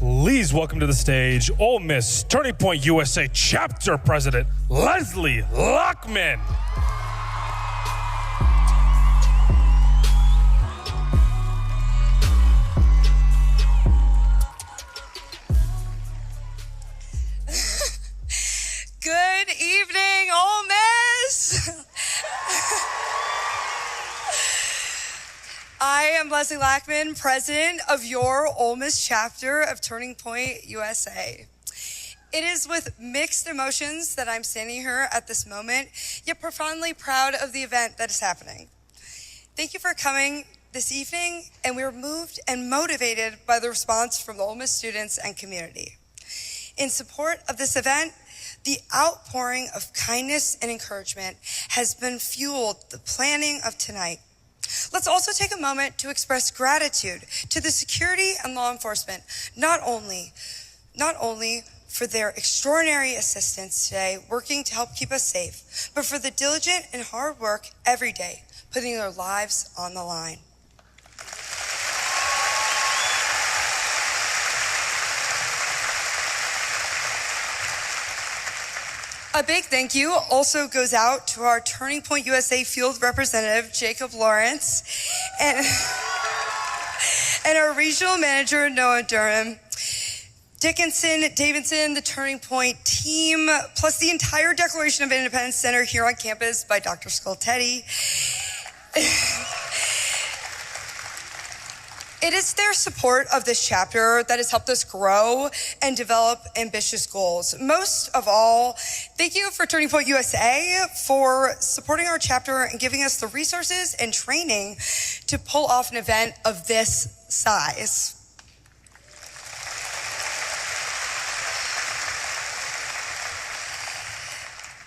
please welcome to the stage Ole Miss Turning Point USA Chapter President Leslie Lockman. Good evening, Ole Miss. I am Leslie Lockman, president of your Ole Miss chapter of Turning Point USA. It is with mixed emotions that I'm standing here at this moment, yet profoundly proud of the event that is happening. Thank you for coming this evening, and we are moved and motivated by the response from the Ole Miss students and community. In support of this event, the outpouring of kindness and encouragement has been fueled the planning of tonight. Let's also take a moment to express gratitude to the security and law enforcement, not only for their extraordinary assistance today, working to help keep us safe, but for the diligent and hard work every day, putting their lives on the line. A big thank you also goes out to our Turning Point USA field representative, Jacob Lawrence, and our regional manager, Noah Durham, Dickinson, Davidson, the Turning Point team, plus the entire Declaration of Independence Center here on campus by Dr. Skoltetti. It is their support of this chapter that has helped us grow and develop ambitious goals. Most of all, thank you for Turning Point USA for supporting our chapter and giving us the resources and training to pull off an event of this size.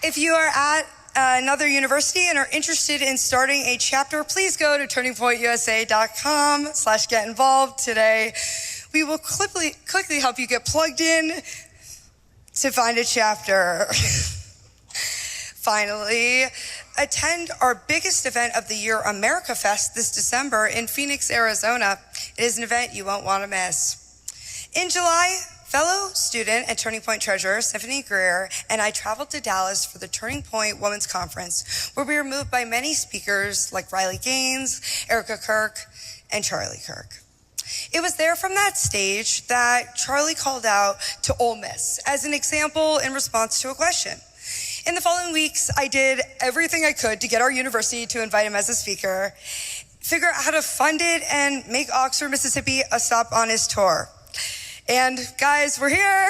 If you are at another university and are interested in starting a chapter, please go to turningpointusa.com/get involved today. We will quickly help you get plugged in to find a chapter. Finally, attend our biggest event of the year, America Fest, this December in Phoenix, Arizona. It is an event you won't want to miss. In July, fellow student and Turning Point treasurer, Symphony Greer, and I traveled to Dallas for the Turning Point Women's Conference, where we were moved by many speakers like Riley Gaines, Erika Kirk, and Charlie Kirk. It was there from that stage that Charlie called out to Ole Miss as an example in response to a question. In the following weeks, I did everything I could to get our university to invite him as a speaker, figure out how to fund it, and make Oxford, Mississippi a stop on his tour. And guys, we're here.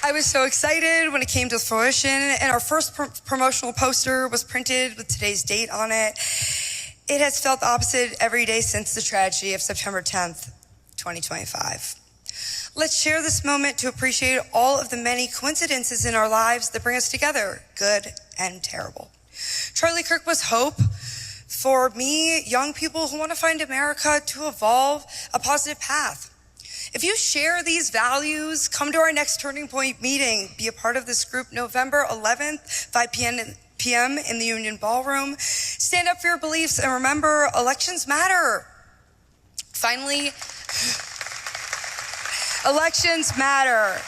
I was so excited when it came to fruition, and our first promotional poster was printed with today's date on it. It has felt the opposite every day since the tragedy of September 10th, 2025. Let's share this moment to appreciate all of the many coincidences in our lives that bring us together, good and terrible. Charlie Kirk was hope for me, young people who want to find America to evolve a positive path. If you share these values, come to our next Turning Point meeting. Be a part of this group November 11th, 5 p.m. in the Union Ballroom. Stand up for your beliefs and remember, elections matter. Finally, elections matter.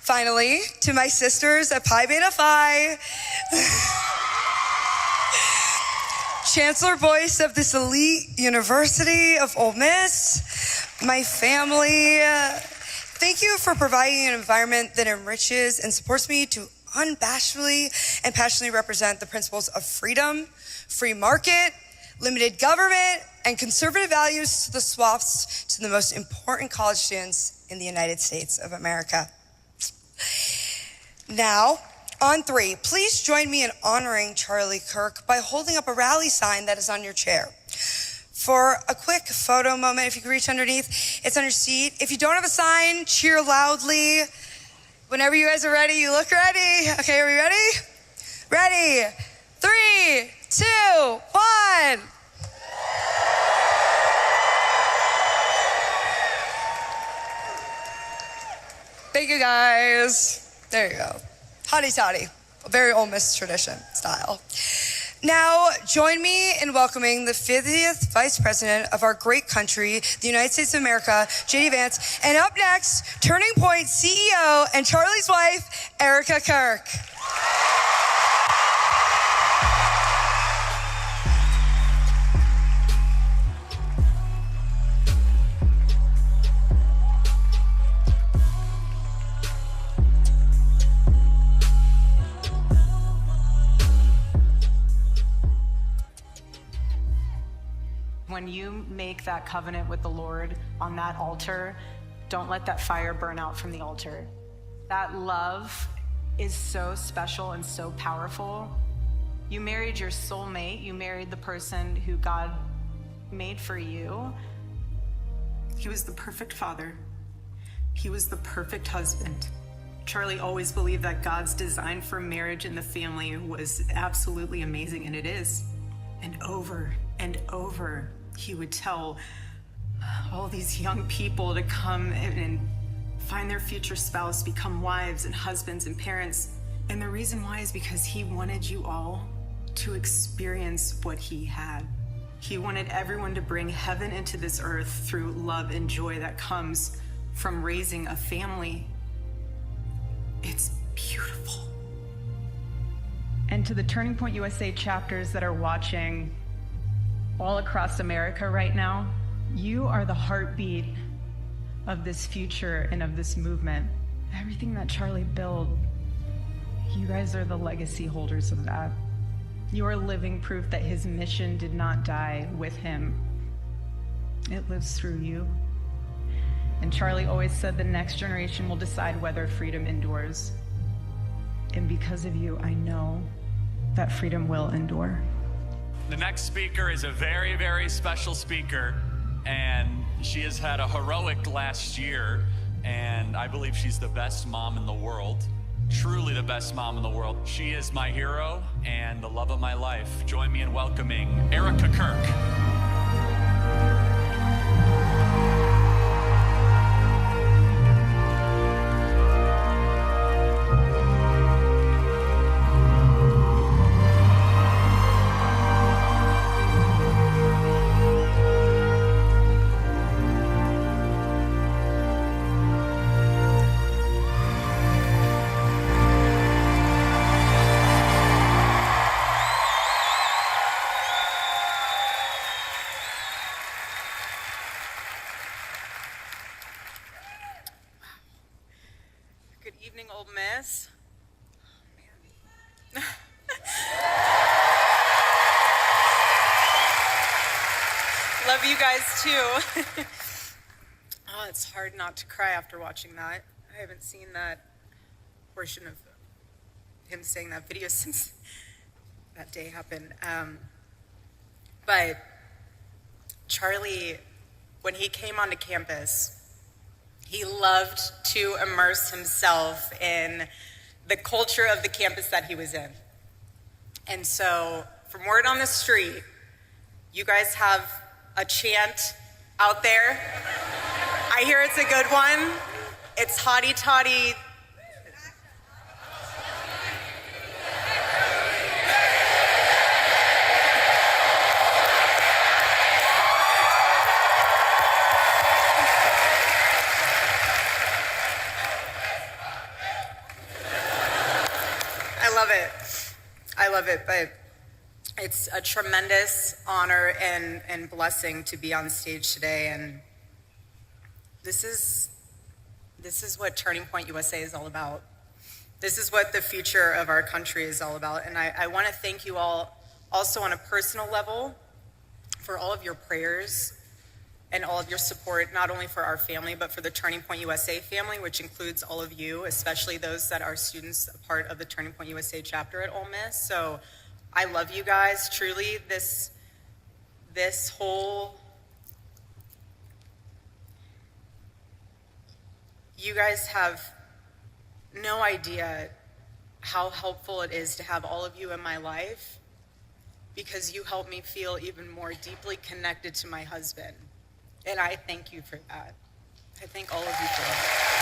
Finally, to my sisters at Pi Beta Phi, Chancellor Boyce of this elite University of Ole Miss, my family, thank you for providing an environment that enriches and supports me to unabashedly and passionately represent the principles of freedom, free market, limited government, and conservative values to the swaths to the most important college students in the United States of America. Now, on three, please join me in honoring Charlie Kirk by holding up a rally sign that is on your chair. For a quick photo moment, if you can reach underneath, it's on your seat. If you don't have a sign, cheer loudly. Whenever you guys are ready, you look ready. Okay, are we ready? Ready? 3, 2, 1. Thank you, guys. There you go. Hotty toddy, a very Ole Miss tradition style. Now, join me in welcoming the 50th Vice President of our great country, the United States of America, JD Vance. And up next, Turning Point CEO and Charlie's wife, Erika Kirk. When you make that covenant with the Lord on that altar, don't let that fire burn out from the altar. That love is so special and so powerful. You married your soulmate. You married the person who God made for you. He was the perfect father. He was the perfect husband. Charlie always believed that God's design for marriage and the family was absolutely amazing, and it is. And over, he would tell all these young people to come and find their future spouse, become wives and husbands and parents. And the reason why is because he wanted you all to experience what he had. He wanted everyone to bring heaven into this earth through love and joy that comes from raising a family. It's beautiful. And to the Turning Point USA chapters that are watching all across America right now, you are the heartbeat of this future and of this movement. Everything that Charlie built, you guys are the legacy holders of that. You are living proof that his mission did not die with him. It lives through you. And Charlie always said the next generation will decide whether freedom endures. And because of you, I know that freedom will endure. The next speaker is a very, very special speaker, and she has had a heroic last year, and I believe she's the best mom in the world, truly the best mom in the world. She is my hero and the love of my life. Join me in welcoming Erika Kirk. Good evening, Ole Miss. Oh, man. Love you guys too. Oh, it's hard not to cry after watching that. I haven't seen that portion of him saying that video since that day happened. But Charlie, when he came onto campus, he loved to immerse himself in the culture of the campus that he was in. And so, from word on the street, you guys have a chant out there. I hear it's a good one. It's hotty toddy. I love it, but it's a tremendous honor and blessing to be on stage today, and this is what Turning Point USA is all about. This is what the future of our country is all about, and I want to thank you all also on a personal level for all of your prayers and all of your support, not only for our family, but for the Turning Point USA family, which includes all of you, especially those that are students, a part of the Turning Point USA chapter at Ole Miss. So I love you guys, truly. This whole, you guys have no idea how helpful it is to have all of you in my life, because you help me feel even more deeply connected to my husband. And I thank you for that. I thank all of you for that.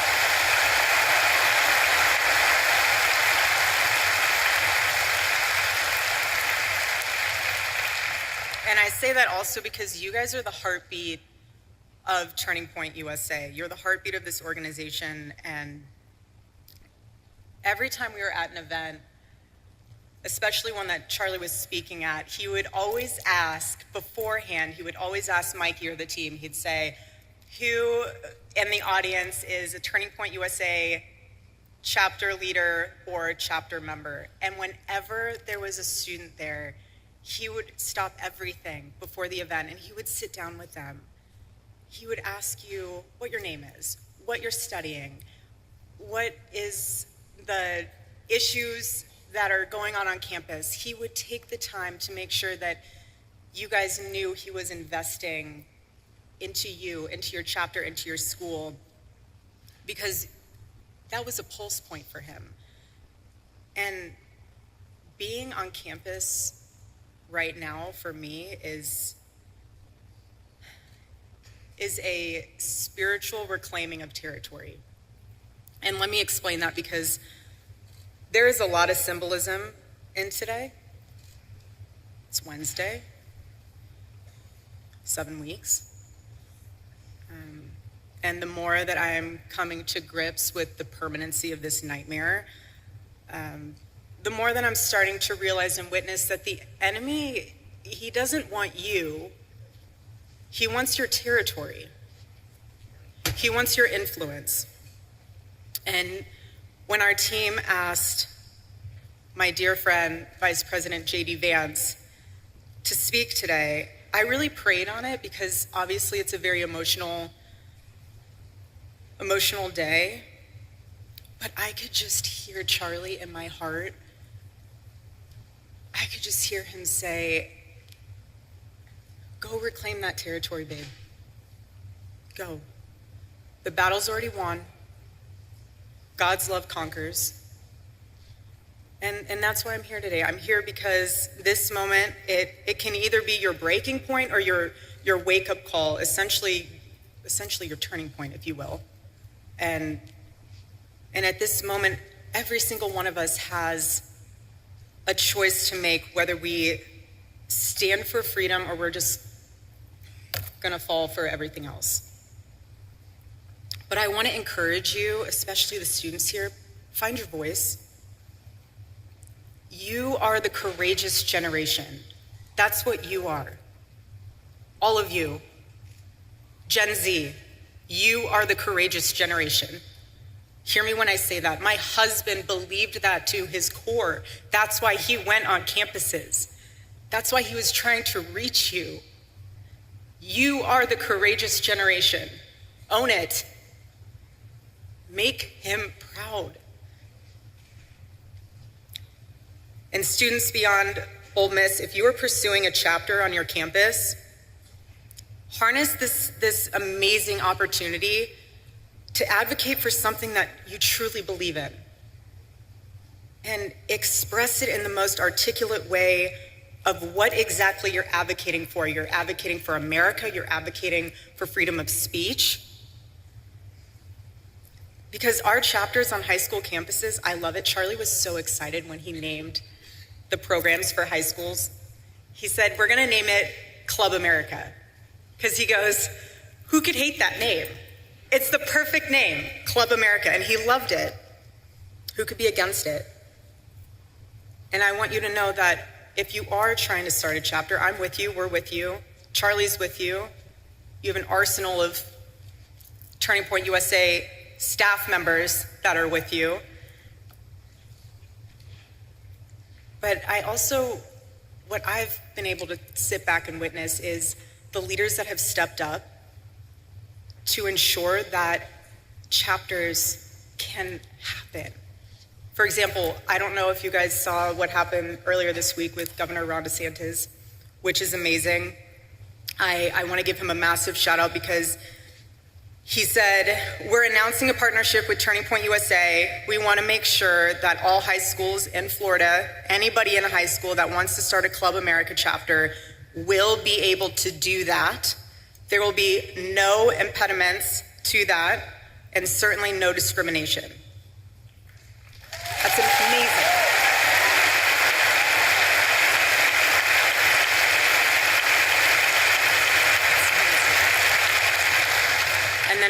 And I say that also because you guys are the heartbeat of Turning Point USA. You're the heartbeat of this organization, and every time we were at an event, especially one that Charlie was speaking at, he would always ask beforehand, he would always ask Mikey or the team, he'd say, who in the audience is a Turning Point USA chapter leader or chapter member? And whenever there was a student there, he would stop everything before the event and he would sit down with them. He would ask you what your name is, what you're studying, what is the issues that are going on campus. He would take the time to make sure that you guys knew he was investing into you, into your chapter, into your school, because that was a pulse point for him. And being on campus right now for me is a spiritual reclaiming of territory. And let me explain that, because there is a lot of symbolism in today. It's Wednesday, 7 weeks. And the more that I am coming to grips with the permanency of this nightmare, the more that I'm starting to realize and witness that the enemy, he doesn't want you. He wants your territory. He wants your influence. And when our team asked my dear friend, Vice President JD Vance, to speak today, I really prayed on it, because obviously it's a very emotional day. But I could just hear Charlie in my heart. I could just hear him say, go reclaim that territory, babe. Go. The battle's already won. God's love conquers. And that's why I'm here today. I'm here because this moment, it can either be your breaking point or your wake-up call, essentially your turning point, if you will. And at this moment, every single one of us has a choice to make, whether we stand for freedom or we're just gonna fall for everything else. But I want to encourage you, especially the students here, find your voice. You are the courageous generation. That's what you are. All of you. Gen Z, you are the courageous generation. Hear me when I say that. My husband believed that to his core. That's why he went on campuses. That's why he was trying to reach you. You are the courageous generation. Own it. Make him proud. And students beyond Ole Miss, if you are pursuing a chapter on your campus, harness this amazing opportunity to advocate for something that you truly believe in. And express it in the most articulate way of what exactly you're advocating for. You're advocating for America, you're advocating for freedom of speech. Because our chapters on high school campuses, I love it. Charlie was so excited when he named the programs for high schools. He said, we're gonna name it Club America. Because he goes, who could hate that name? It's the perfect name, Club America, and he loved it. Who could be against it? And I want you to know that if you are trying to start a chapter, I'm with you, we're with you, Charlie's with you. You have an arsenal of Turning Point USA staff members that are with you. But I also, what I've been able to sit back and witness is the leaders that have stepped up to ensure that chapters can happen. For example, I don't know if you guys saw what happened earlier this week with Governor Ron DeSantis, which is amazing. I want to give him a massive shout out, because he said, we're announcing a partnership with Turning Point USA. We want to make sure that all high schools in Florida, anybody in a high school that wants to start a Club America chapter, will be able to do that. There will be no impediments to that, and certainly no discrimination. That's amazing.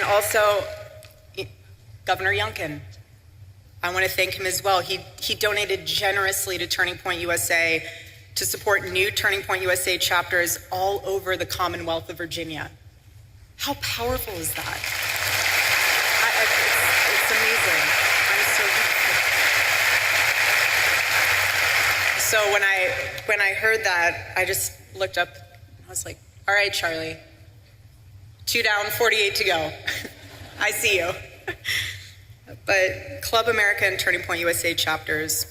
also Governor Youngkin. I want to thank him as well. He donated generously to Turning Point USA to support new Turning Point USA chapters all over the Commonwealth of Virginia. How powerful is that? It's amazing. I'm so grateful. So when I heard that, I just looked up and I was like, all right, Charlie, 2 down, 48 to go. I see you. But Club America and Turning Point USA chapters,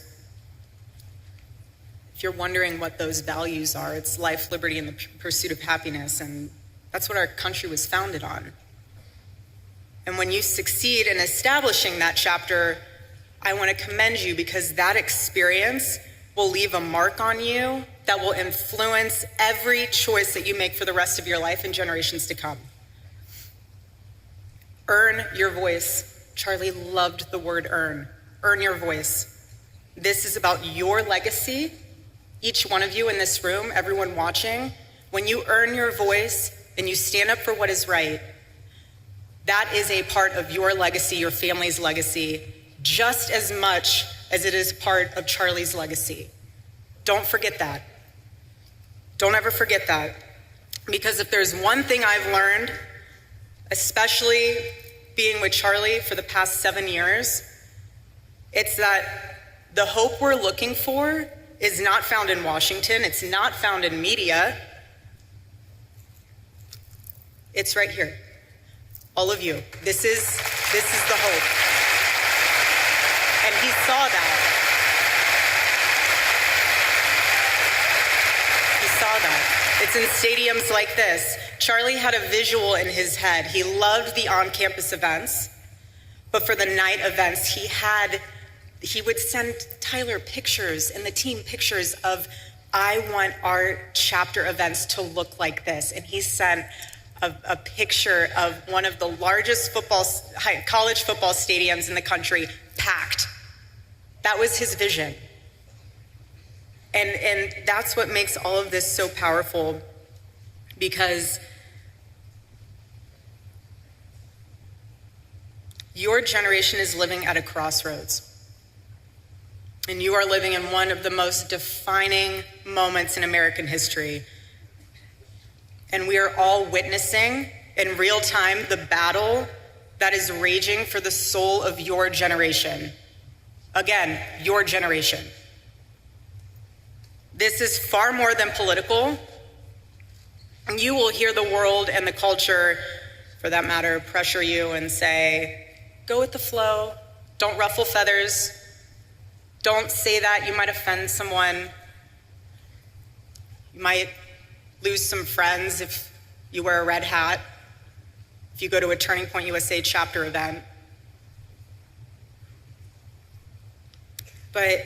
if you're wondering what those values are, it's life, liberty, and the pursuit of happiness, and that's what our country was founded on. And when you succeed in establishing that chapter, I want to commend you, because that experience will leave a mark on you that will influence every choice that you make for the rest of your life and generations to come. Earn your voice. Charlie loved the word earn. Earn your voice. This is about your legacy. Each one of you in this room, everyone watching, when you earn your voice and you stand up for what is right, that is a part of your legacy, your family's legacy, just as much as it is part of Charlie's legacy. Don't forget that. Don't ever forget that. Because if there's one thing I've learned, especially being with Charlie for the past 7 years, it's that the hope we're looking for is not found in Washington. It's not found in media. It's right here. All of you. This is the hope. And he saw that. He saw that. It's in stadiums like this. Charlie had a visual in his head. He loved the on-campus events, but for the night events, he would send Tyler pictures and the team pictures of, I want our chapter events to look like this. And he sent a picture of one of the largest college football stadiums in the country, packed. That was his vision. And that's what makes all of this so powerful, because your generation is living at a crossroads. And you are living in one of the most defining moments in American history. And we are all witnessing in real time the battle that is raging for the soul of your generation. Again, your generation. This is far more than political. You will hear the world and the culture, for that matter, pressure you and say, go with the flow, don't ruffle feathers, don't say that, you might offend someone. You might lose some friends if you wear a red hat, if you go to a Turning Point USA chapter event. But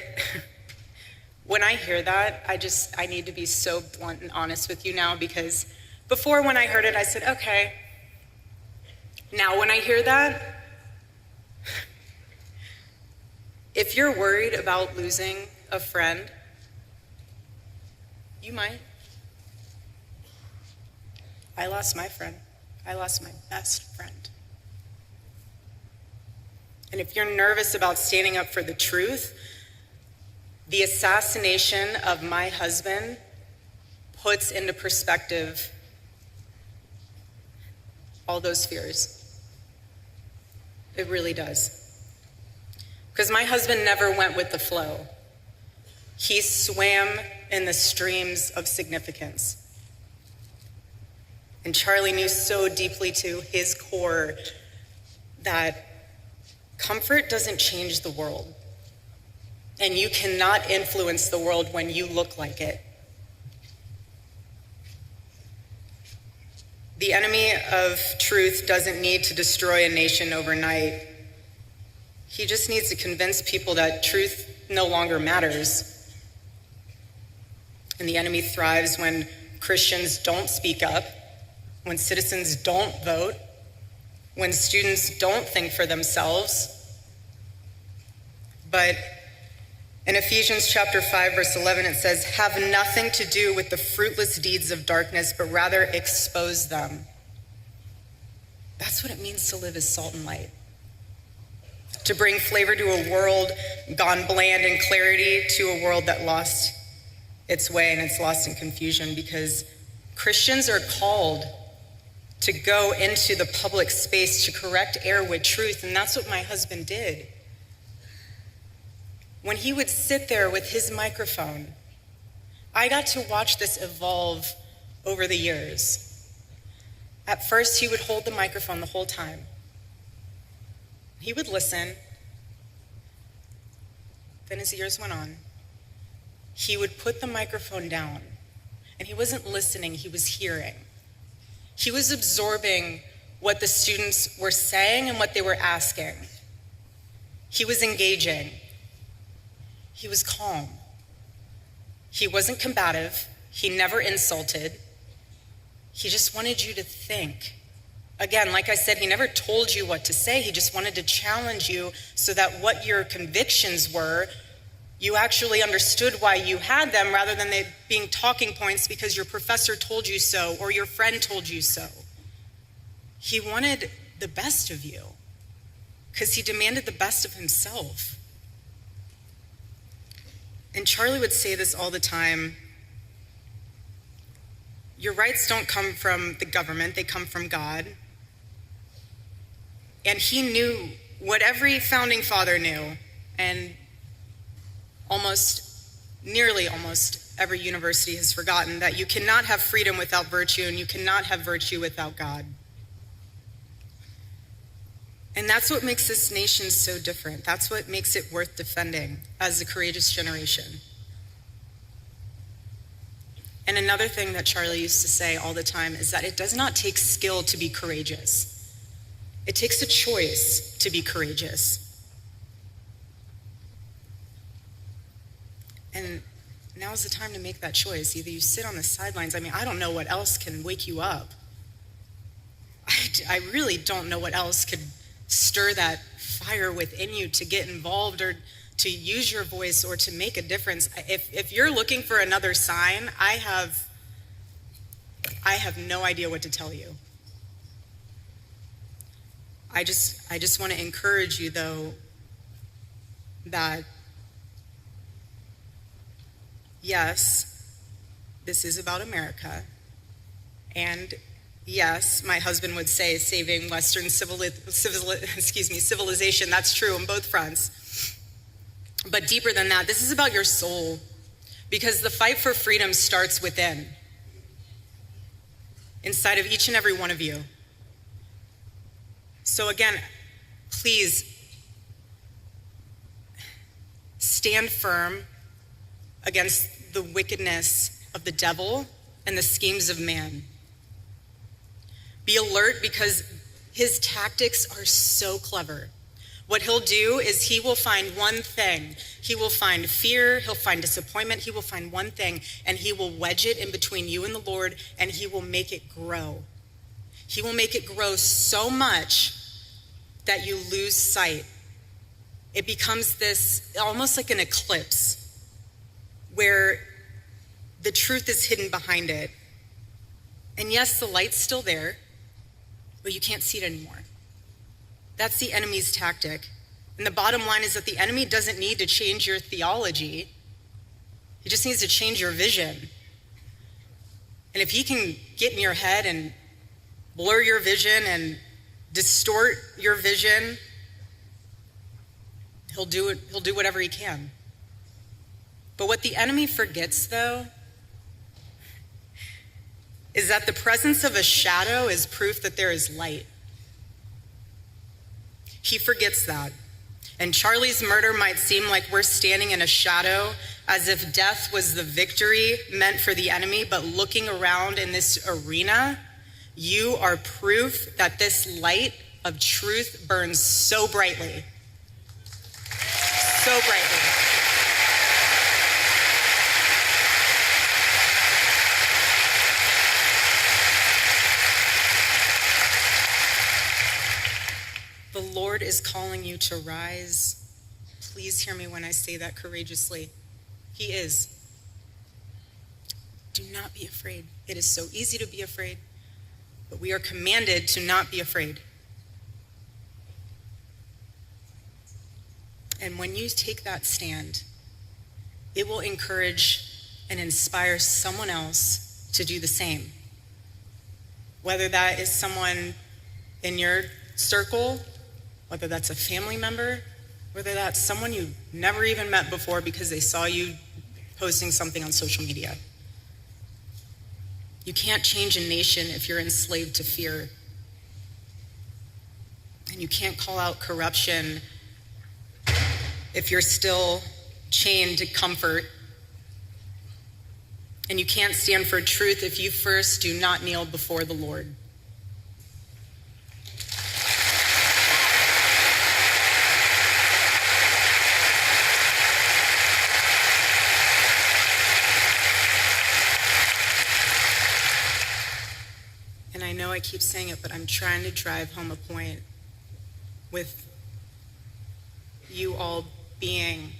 when I hear that, I need to be so blunt and honest with you now, because before, when I heard it, I said, okay. Now when I hear that, if you're worried about losing a friend, you might. I lost my friend. I lost my best friend. And if you're nervous about standing up for the truth, the assassination of my husband puts into perspective all those fears. It really does. Because my husband never went with the flow. He swam in the streams of significance. And Charlie knew so deeply to his core that comfort doesn't change the world. And you cannot influence the world when you look like it. The enemy of truth doesn't need to destroy a nation overnight. He just needs to convince people that truth no longer matters. And the enemy thrives when Christians don't speak up, when citizens don't vote, when students don't think for themselves. But in Ephesians chapter 5, verse 11, it says, have nothing to do with the fruitless deeds of darkness, but rather expose them. That's what it means to live as salt and light. To bring flavor to a world gone bland, and clarity to a world that lost its way and it's lost in confusion, because Christians are called to go into the public space to correct error with truth, and that's what my husband did. When he would sit there with his microphone, I got to watch this evolve over the years. At first, he would hold the microphone the whole time. He would listen. Then as the years went on, he would put the microphone down, and he wasn't listening, he was hearing. He was absorbing what the students were saying and what they were asking. He was engaging. He was calm. He wasn't combative. He never insulted. He just wanted you to think. Again, like I said, he never told you what to say. He just wanted to challenge you so that what your convictions were, you actually understood why you had them, rather than they being talking points because your professor told you so or your friend told you so. He wanted the best of you because he demanded the best of himself. And Charlie would say this all the time: your rights don't come from the government, they come from God. And he knew what every founding father knew, and nearly almost every university has forgotten, that you cannot have freedom without virtue, and you cannot have virtue without God. And that's what makes this nation so different. That's what makes it worth defending as a courageous generation. And another thing that Charlie used to say all the time is that it does not take skill to be courageous. It takes a choice to be courageous. And now's the time to make that choice. Either you sit on the sidelines. I mean, I don't know what else can wake you up. I really don't know what else could stir that fire within you to get involved or to use your voice or to make a difference. If you're looking for another sign, I have no idea what to tell you. I just want to encourage you, though, that yes, this is about America, and yes, my husband would say saving Western civilization. That's true on both fronts. But deeper than that, this is about your soul, because the fight for freedom starts within, inside of each and every one of you. So again, please stand firm against the wickedness of the devil and the schemes of man. Be alert, because his tactics are so clever. What he'll do is he will find one thing. He will find fear, he'll find disappointment, he will find one thing, and he will wedge it in between you and the Lord, and he will make it grow. He will make it grow so much that you lose sight. It becomes this, almost like an eclipse, where the truth is hidden behind it. And yes, the light's still there, but you can't see it anymore. That's the enemy's tactic. And the bottom line is that the enemy doesn't need to change your theology. He just needs to change your vision. And if he can get in your head and blur your vision and distort your vision, he'll do it. He'll do whatever he can. But what the enemy forgets, though, is that the presence of a shadow is proof that there is light. He forgets that. And Charlie's murder might seem like we're standing in a shadow, as if death was the victory meant for the enemy, but looking around in this arena, you are proof that this light of truth burns so brightly. So brightly. The Lord is calling you to rise. Please hear me when I say that courageously. He is. Do not be afraid. It is so easy to be afraid, but we are commanded to not be afraid. And when you take that stand, it will encourage and inspire someone else to do the same. Whether that is someone in your circle, whether that's a family member, whether that's someone you've never even met before because they saw you posting something on social media. You can't change a nation if you're enslaved to fear. And you can't call out corruption if you're still chained to comfort. And you can't stand for truth if you first do not kneel before the Lord. And I know I keep saying it, but I'm trying to drive home a point with you all being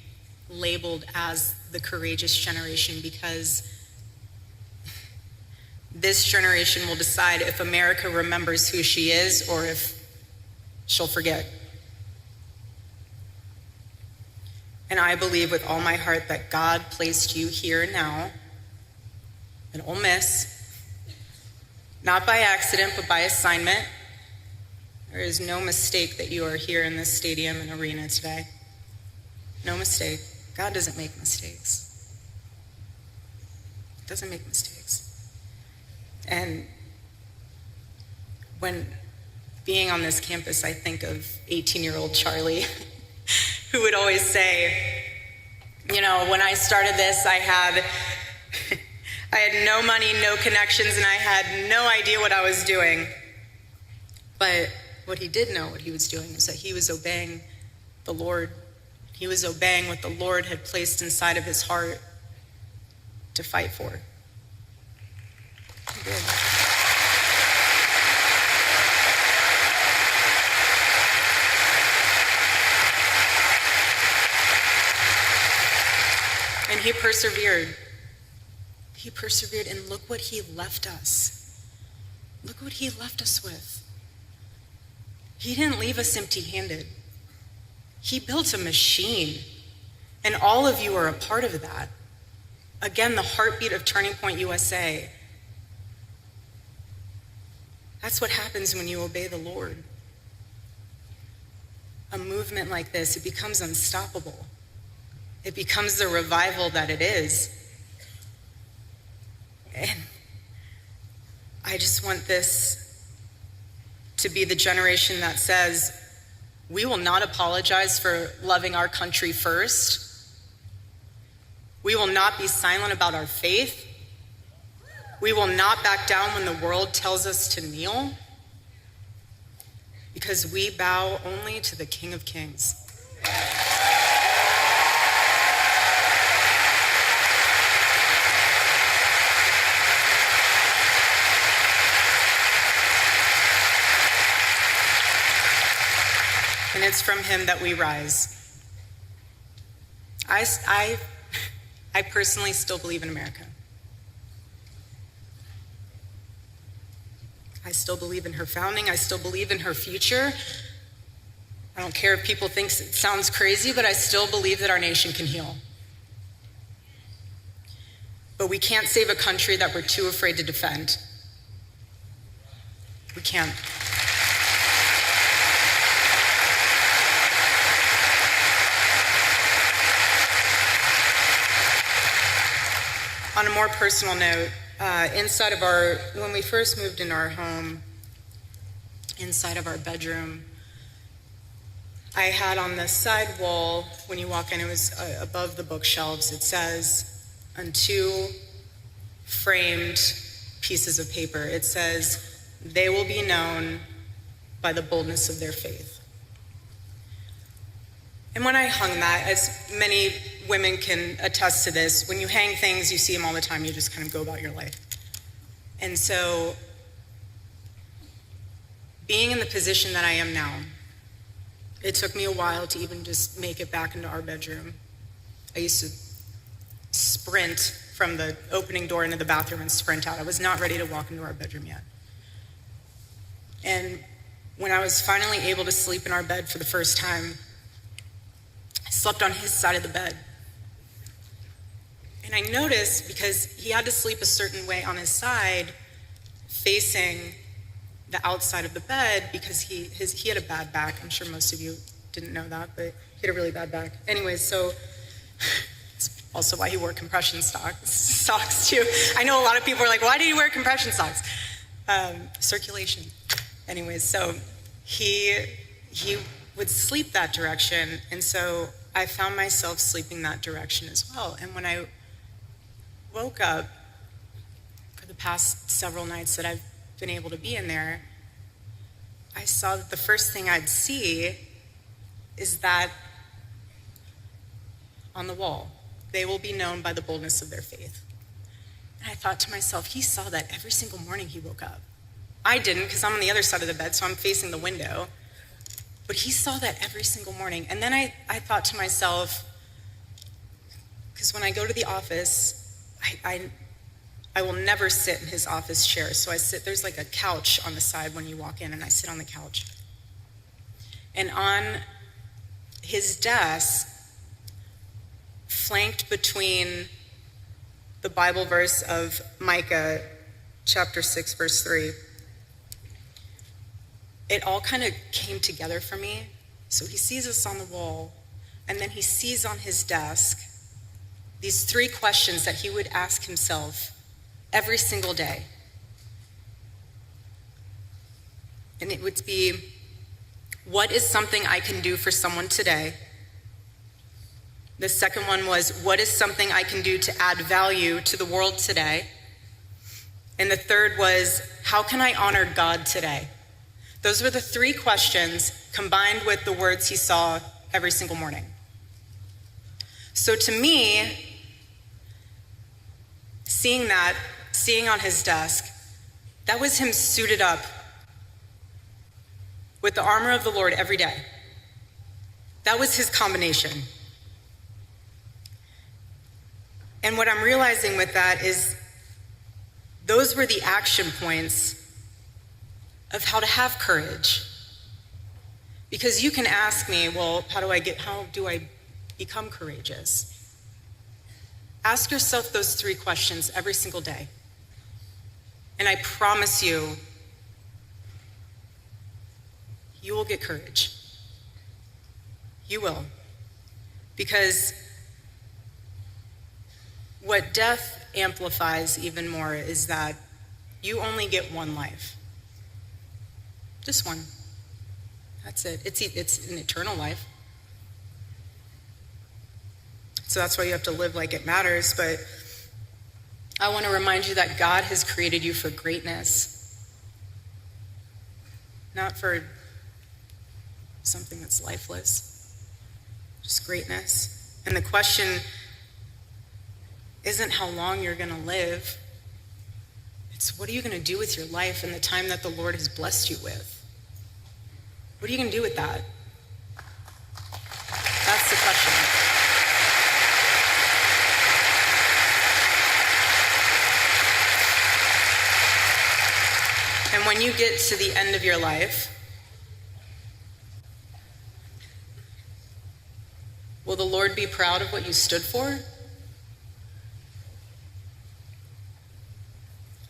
labeled as the courageous generation, because this generation will decide if America remembers who she is or if she'll forget. And I believe with all my heart that God placed you here now in Ole Miss, not by accident, but by assignment. There is no mistake that you are here in this stadium and arena today. No mistake. God doesn't make mistakes. He doesn't make mistakes. And when being on this campus, I think of 18-year-old Charlie, who would always say, you know, when I started this, I had no money, no connections, and I had no idea what I was doing. But what he did know what he was doing was that he was obeying the Lord. He was obeying what the Lord had placed inside of his heart to fight for. He did. And he persevered. He persevered, and look what he left us. Look what he left us with. He didn't leave us empty-handed. He built a machine, and all of you are a part of that. Again, the heartbeat of Turning Point USA. That's what happens when you obey the Lord. A movement like this, it becomes unstoppable. It becomes the revival that it is. And I just want this to be the generation that says, we will not apologize for loving our country first. We will not be silent about our faith. We will not back down when the world tells us to kneel, because we bow only to the King of Kings. And it's from him that we rise. I personally still believe in America. I still believe in her founding. I still believe in her future. I don't care if people think it sounds crazy, but I still believe that our nation can heal. But we can't save a country that we're too afraid to defend. We can't. On a more personal note, when we first moved into our home, inside of our bedroom, I had on the side wall, when you walk in, it was above the bookshelves, it says, on two framed pieces of paper, it says, "They will be known by the boldness of their faith." And when I hung that, as many women can attest to this, when you hang things, you see them all the time, you just kind of go about your life. And so, being in the position that I am now, it took me a while to even just make it back into our bedroom. I used to sprint from the opening door into the bathroom and sprint out. I was not ready to walk into our bedroom yet. And when I was finally able to sleep in our bed for the first time, slept on his side of the bed. And I noticed, because he had to sleep a certain way on his side, facing the outside of the bed, because he had a bad back. I'm sure most of you didn't know that, but he had a really bad back. Anyways, so it's also why he wore compression socks too. I know a lot of people are like, why do you wear compression socks? Circulation. Anyways, so he would sleep that direction, and so I found myself sleeping that direction as well. And when I woke up, for the past several nights that I've been able to be in there, I saw that the first thing I'd see is that on the wall, they will be known by the boldness of their faith. And I thought to myself, he saw that every single morning he woke up. I didn't, because I'm on the other side of the bed, so I'm facing the window. But he saw that every single morning. And then I thought to myself, because when I go to the office, I will never sit in his office chair. So I sit, there's like a couch on the side when you walk in, and I sit on the couch. And on his desk, flanked between the Bible verse of Micah, chapter 6, verse 3, it all kind of came together for me. So he sees us on the wall, and then he sees on his desk these 3 questions that he would ask himself every single day. And it would be, what is something I can do for someone today? The second one was, what is something I can do to add value to the world today? And the third was, how can I honor God today? Those were the 3 questions combined with the words he saw every single morning. So to me, seeing on his desk, that was him suited up with the armor of the Lord every day. That was his combination. And what I'm realizing with that is those were the action points of how to have courage. Because you can ask me, well, how do I become courageous? Ask yourself those 3 questions every single day. And I promise you, you will get courage. You will. Because what death amplifies even more is that you only get one life. Just one. That's it. It's an eternal life. So that's why you have to live like it matters. But I want to remind you that God has created you for greatness, not for something that's lifeless, just greatness. And the question isn't how long you're going to live. It's what are you going to do with your life and the time that the Lord has blessed you with? What are you going to do with that? That's the question. And when you get to the end of your life, will the Lord be proud of what you stood for?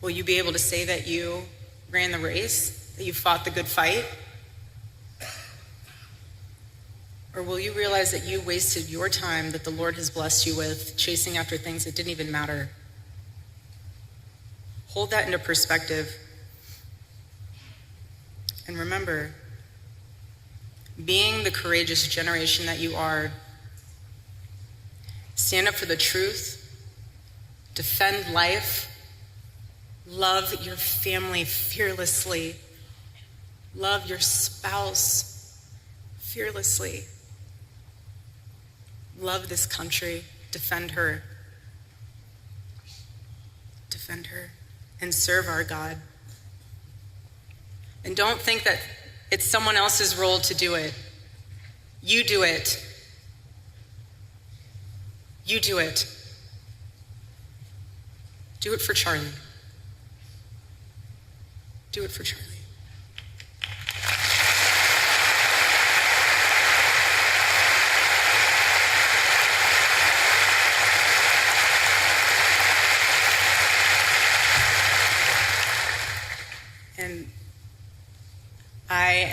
Will you be able to say that you ran the race, that you fought the good fight? Or will you realize that you wasted your time that the Lord has blessed you with chasing after things that didn't even matter? Hold that into perspective. And remember, being the courageous generation that you are, stand up for the truth, defend life, love your family fearlessly, love your spouse fearlessly, love this country, defend her, and serve our God. And don't think that it's someone else's role to do it. You do it. You do it. Do it for Charlie. Do it for Charlie.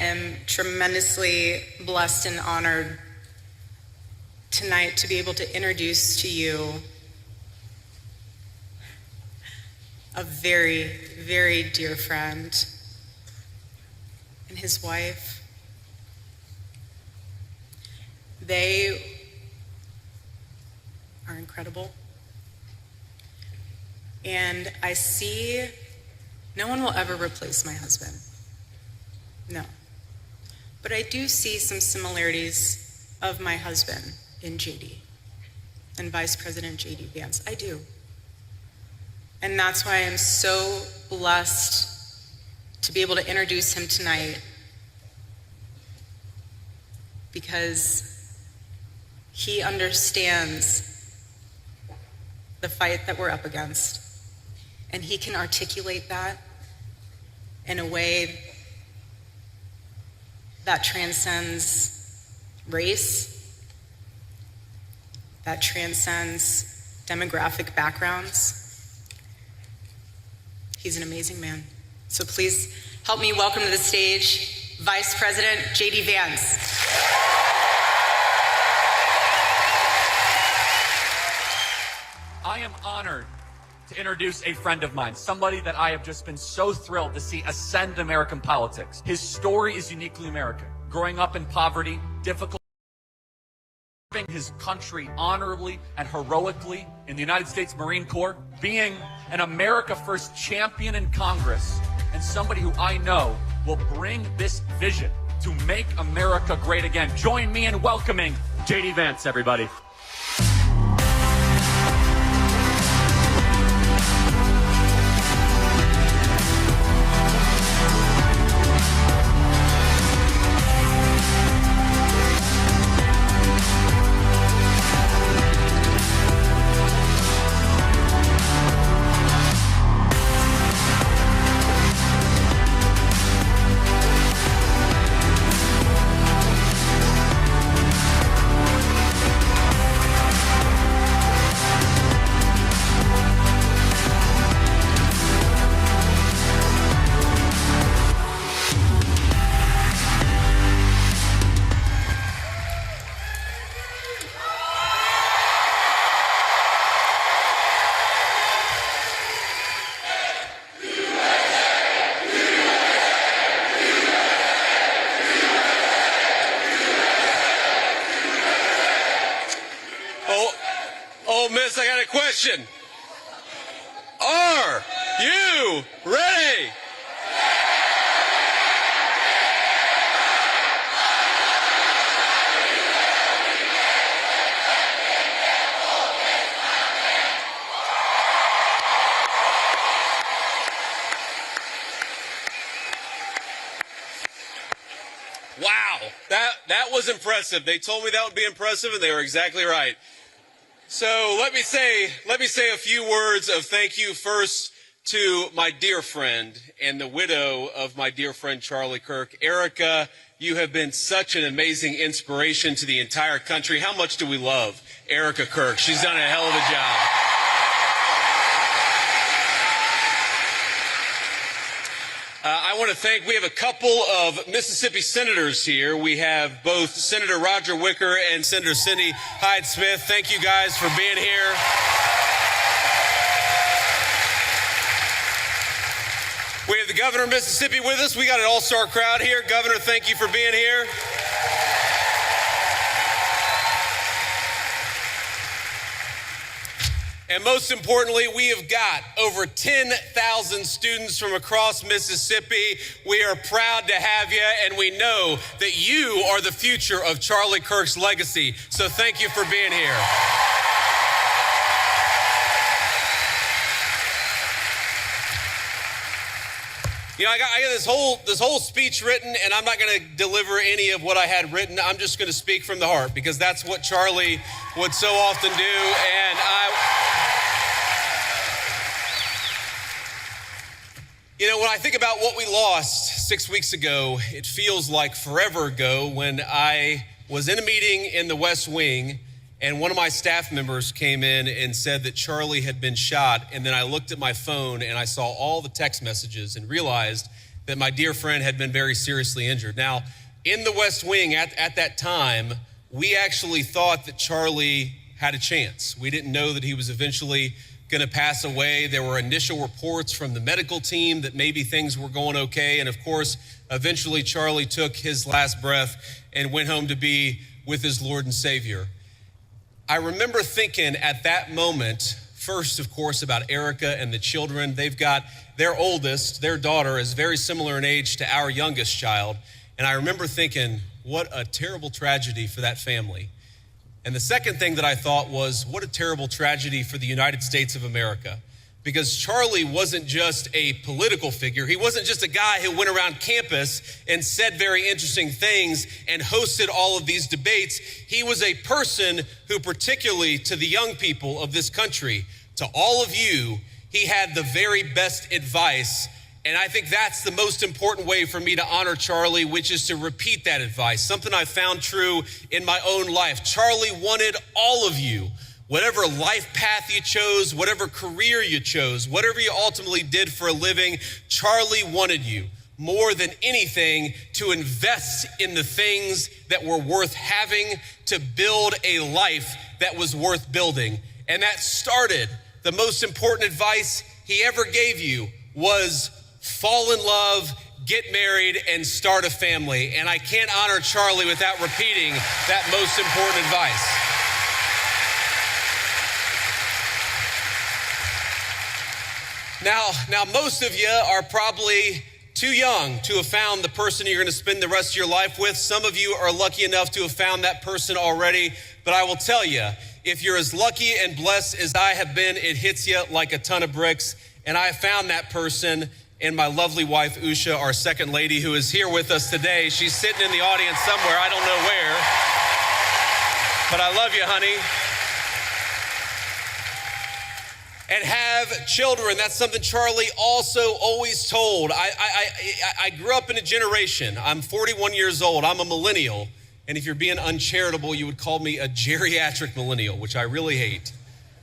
am tremendously blessed and honored tonight to be able to introduce to you a very, very dear friend and his wife. They are incredible. And I see no one will ever replace my husband. No. But I do see some similarities of my husband in JD and Vice President JD Vance. I do. And that's why I'm so blessed to be able to introduce him tonight, because he understands the fight that we're up against, and he can articulate that in a way that transcends race, that transcends demographic backgrounds. He's an amazing man. So please help me welcome to the stage Vice President JD Vance. I am honored to introduce a friend of mine, somebody that I have just been so thrilled to see ascend American politics. His story is uniquely American. Growing up in poverty, difficult, serving his country honorably and heroically in the United States Marine Corps, being an America First champion in Congress, and somebody who I know will bring this vision to make America great again. Join me in welcoming JD Vance, everybody. Ole Miss, I got a question. Are you ready? Wow, that was impressive. They told me that would be impressive, and they were exactly right. So let me say a few words of thank you first to my dear friend and the widow of my dear friend Charlie Kirk. Erika, you have been such an amazing inspiration to the entire country. How much do we love Erika Kirk? She's done a hell of a job. I want to thank, we have a couple of Mississippi senators here. We have both Senator Roger Wicker and Senator Cindy Hyde-Smith. Thank you guys for being here. We have the governor of Mississippi with us. We got an all-star crowd here. Governor, thank you for being here. And most importantly, we have got over 10,000 students from across Mississippi. We are proud to have you, and we know that you are the future of Charlie Kirk's legacy. So thank you for being here. You know, I got this whole speech written, and I'm not going to deliver any of what I had written. I'm just going to speak from the heart, because that's what Charlie would so often do. And you know, when I think about what we lost 6 weeks ago, it feels like forever ago when I was in a meeting in the West Wing, and one of my staff members came in and said that Charlie had been shot. And then I looked at my phone and I saw all the text messages and realized that my dear friend had been very seriously injured. Now, in the West Wing at that time, we actually thought that Charlie had a chance. We didn't know that he was eventually going to pass away. There were initial reports from the medical team that maybe things were going okay. And of course, eventually Charlie took his last breath and went home to be with his Lord and Savior. I remember thinking at that moment, first, of course, about Erika and the children. They've got their oldest, their daughter, is very similar in age to our youngest child. And I remember thinking, what a terrible tragedy for that family. And the second thing that I thought was, what a terrible tragedy for the United States of America. Because Charlie wasn't just a political figure. He wasn't just a guy who went around campus and said very interesting things and hosted all of these debates. He was a person who, particularly to the young people of this country, to all of you, he had the very best advice. And I think that's the most important way for me to honor Charlie, which is to repeat that advice, something I found true in my own life. Charlie wanted all of you, whatever life path you chose, whatever career you chose, whatever you ultimately did for a living, Charlie wanted you more than anything to invest in the things that were worth having, to build a life that was worth building. And that started, the most important advice he ever gave you was fall in love, get married, and start a family. And I can't honor Charlie without repeating that most important advice. Now, most of you are probably too young to have found the person you're going to spend the rest of your life with. Some of you are lucky enough to have found that person already. But I will tell you, if you're as lucky and blessed as I have been, it hits you like a ton of bricks. And I found that person in my lovely wife, Usha, our second lady, who is here with us today. She's sitting in the audience somewhere. I don't know where. But I love you, honey. And have children. That's something Charlie also always told. I grew up in a generation. I'm 41 years old. I'm a millennial. And if you're being uncharitable, you would call me a geriatric millennial, which I really hate.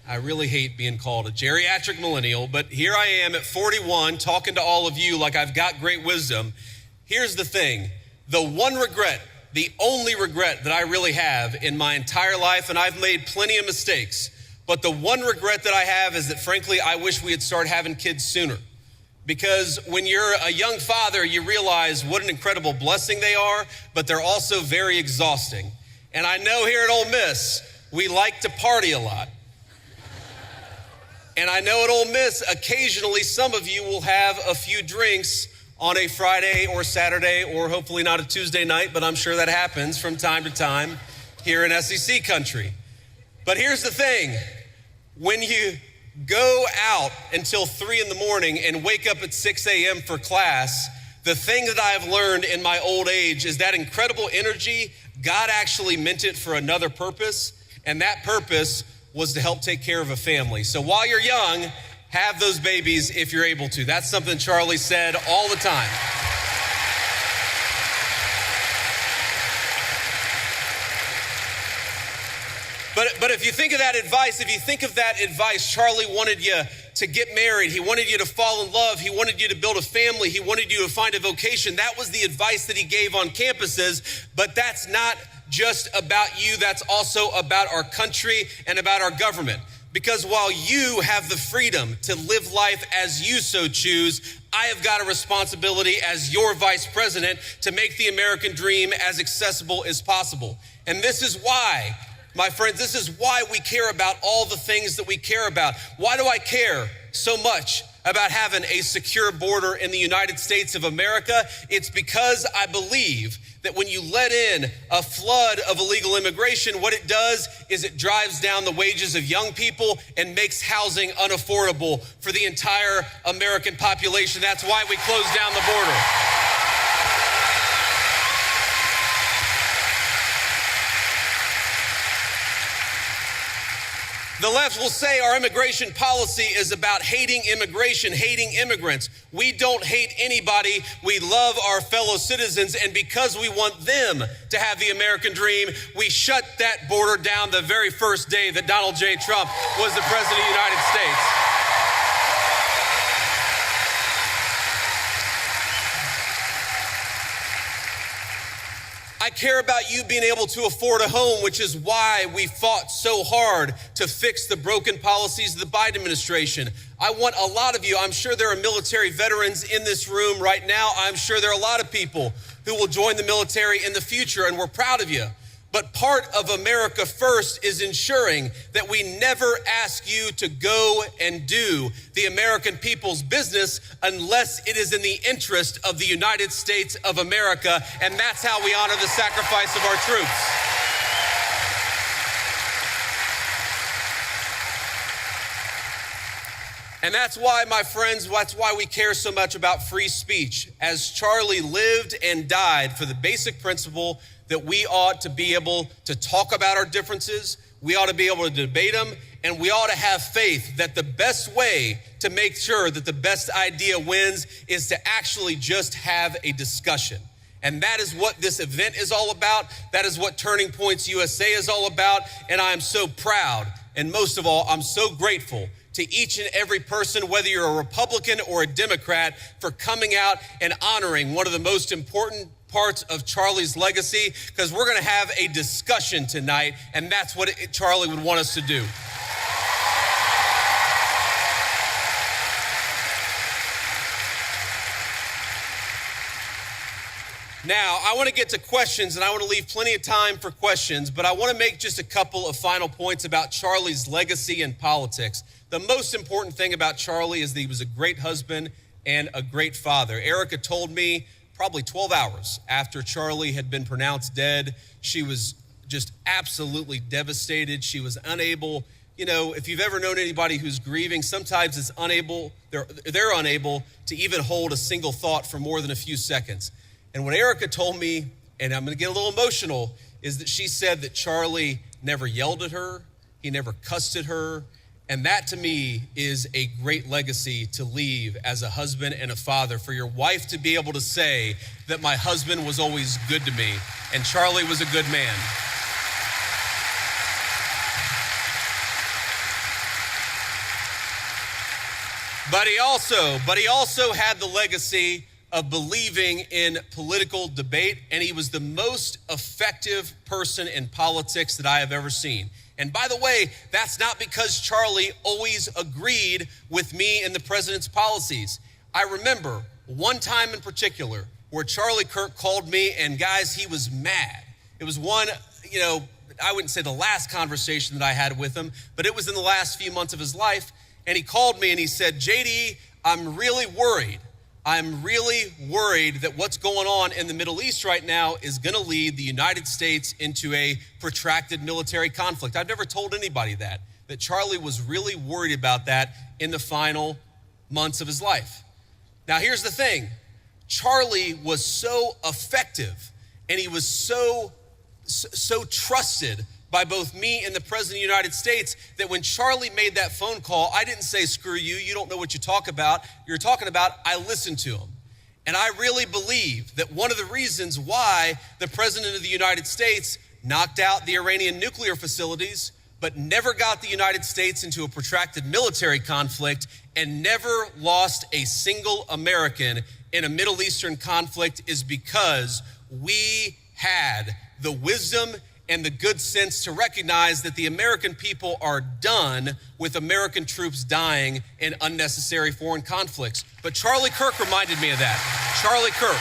I really hate being called a geriatric millennial, but here I am at 41 talking to all of you like I've got great wisdom. Here's the thing. The one regret, the only regret that I really have in my entire life, and I've made plenty of mistakes, but the one regret that I have is that, frankly, I wish we had started having kids sooner. Because when you're a young father, you realize what an incredible blessing they are, but they're also very exhausting. And I know here at Ole Miss, we like to party a lot. And I know at Ole Miss, occasionally some of you will have a few drinks on a Friday or Saturday, or hopefully not a Tuesday night, but I'm sure that happens from time to time here in SEC country. But here's the thing. When you go out until 3 in the morning and wake up at 6 a.m. for class, the thing that I've learned in my old age is that incredible energy, God actually meant it for another purpose, and that purpose was to help take care of a family. So while you're young, have those babies if you're able to. That's something Charlie said all the time. But if you think of that advice, Charlie wanted you to get married. He wanted you to fall in love. He wanted you to build a family. He wanted you to find a vocation. That was the advice that he gave on campuses. But that's not just about you. That's also about our country and about our government. Because while you have the freedom to live life as you so choose, I have got a responsibility as your vice president to make the American dream as accessible as possible. And this is why, my friends, this is why we care about all the things that we care about. Why do I care so much about having a secure border in the United States of America? It's because I believe that when you let in a flood of illegal immigration, what it does is it drives down the wages of young people and makes housing unaffordable for the entire American population. That's why we closed down the border. The left will say our immigration policy is about hating immigration, hating immigrants. We don't hate anybody. We love our fellow citizens. And because we want them to have the American dream, we shut that border down the very first day that Donald J. Trump was the president of the United States. I care about you being able to afford a home, which is why we fought so hard to fix the broken policies of the Biden administration. I want a lot of you, I'm sure there are military veterans in this room right now. I'm sure there are a lot of people who will join the military in the future, and we're proud of you. But part of America First is ensuring that we never ask you to go and do the American people's business unless it is in the interest of the United States of America, and that's how we honor the sacrifice of our troops. And that's why, my friends, that's why we care so much about free speech, as Charlie lived and died for the basic principle that we ought to be able to talk about our differences, we ought to be able to debate them, and we ought to have faith that the best way to make sure that the best idea wins is to actually just have a discussion. And that is what this event is all about. That is what Turning Points USA is all about. And I am so proud, and most of all, I'm so grateful to each and every person, whether you're a Republican or a Democrat, for coming out and honoring one of the most important parts of Charlie's legacy, because we're going to have a discussion tonight, and that's what Charlie would want us to do. Now, I want to get to questions, and I want to leave plenty of time for questions, but I want to make just a couple of final points about Charlie's legacy in politics. The most important thing about Charlie is that he was a great husband and a great father. Erika told me probably 12 hours after Charlie had been pronounced dead, she was just absolutely devastated. She was unable, if you've ever known anybody who's grieving, sometimes it's they're unable to even hold a single thought for more than a few seconds. And what Erika told me, and I'm gonna get a little emotional, is that she said that Charlie never yelled at her, he never cussed at her, and that to me is a great legacy to leave as a husband and a father, for your wife to be able to say that my husband was always good to me and Charlie was a good man. But he also had the legacy of believing in political debate, and he was the most effective person in politics that I have ever seen. And by the way, that's not because Charlie always agreed with me and the president's policies. I remember one time in particular where Charlie Kirk called me, and guys, he was mad. It was one, I wouldn't say the last conversation that I had with him, but it was in the last few months of his life. And he called me and he said, JD, I'm really worried that what's going on in the Middle East right now is gonna lead the United States into a protracted military conflict. I've never told anybody that Charlie was really worried about that in the final months of his life. Now, here's the thing. Charlie was so effective, and he was so trusted by both me and the President of the United States that when Charlie made that phone call, I didn't say, screw you, you don't know what you're talking about. I listened to him. And I really believe that one of the reasons why the President of the United States knocked out the Iranian nuclear facilities, but never got the United States into a protracted military conflict and never lost a single American in a Middle Eastern conflict is because we had the wisdom and the good sense to recognize that the American people are done with American troops dying in unnecessary foreign conflicts. But Charlie Kirk reminded me of that. Charlie Kirk.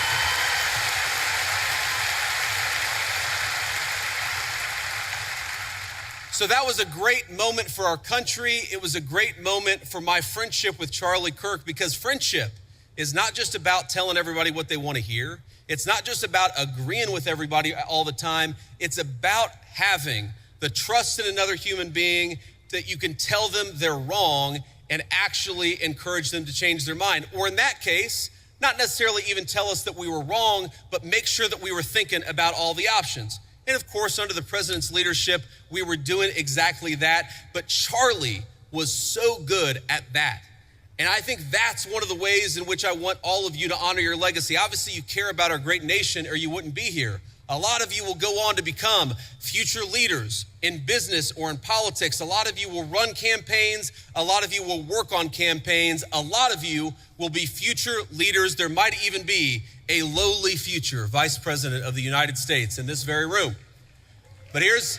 So that was a great moment for our country. It was a great moment for my friendship with Charlie Kirk, because friendship is not just about telling everybody what they want to hear. It's not just about agreeing with everybody all the time. It's about having the trust in another human being that you can tell them they're wrong and actually encourage them to change their mind. Or in that case, not necessarily even tell us that we were wrong, but make sure that we were thinking about all the options. And of course, under the president's leadership, we were doing exactly that. But Charlie was so good at that. And I think that's one of the ways in which I want all of you to honor your legacy. Obviously, you care about our great nation or you wouldn't be here. A lot of you will go on to become future leaders in business or in politics. A lot of you will run campaigns. A lot of you will work on campaigns. A lot of you will be future leaders. There might even be a lowly future vice president of the United States in this very room. But here's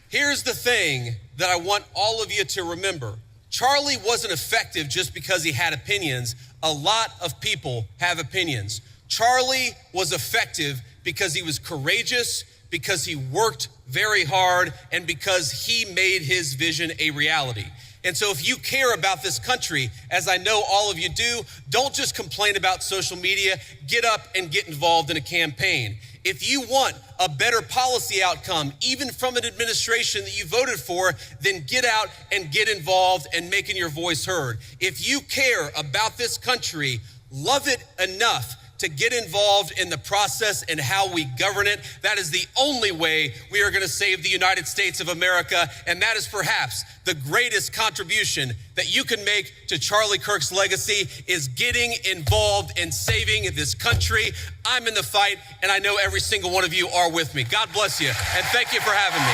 the thing that I want all of you to remember. Charlie wasn't effective just because he had opinions. A lot of people have opinions. Charlie was effective because he was courageous, because he worked very hard, and because he made his vision a reality. And so if you care about this country, as I know all of you do, don't just complain about social media. Get up and get involved in a campaign. If you want a better policy outcome, even from an administration that you voted for, then get out and get involved and making your voice heard. If you care about this country, love it enough to get involved in the process and how we govern it. That is the only way we are going to save the United States of America. And that is perhaps the greatest contribution that you can make to Charlie Kirk's legacy, is getting involved in saving this country. I'm in the fight, and I know every single one of you are with me. God bless you, and thank you for having me.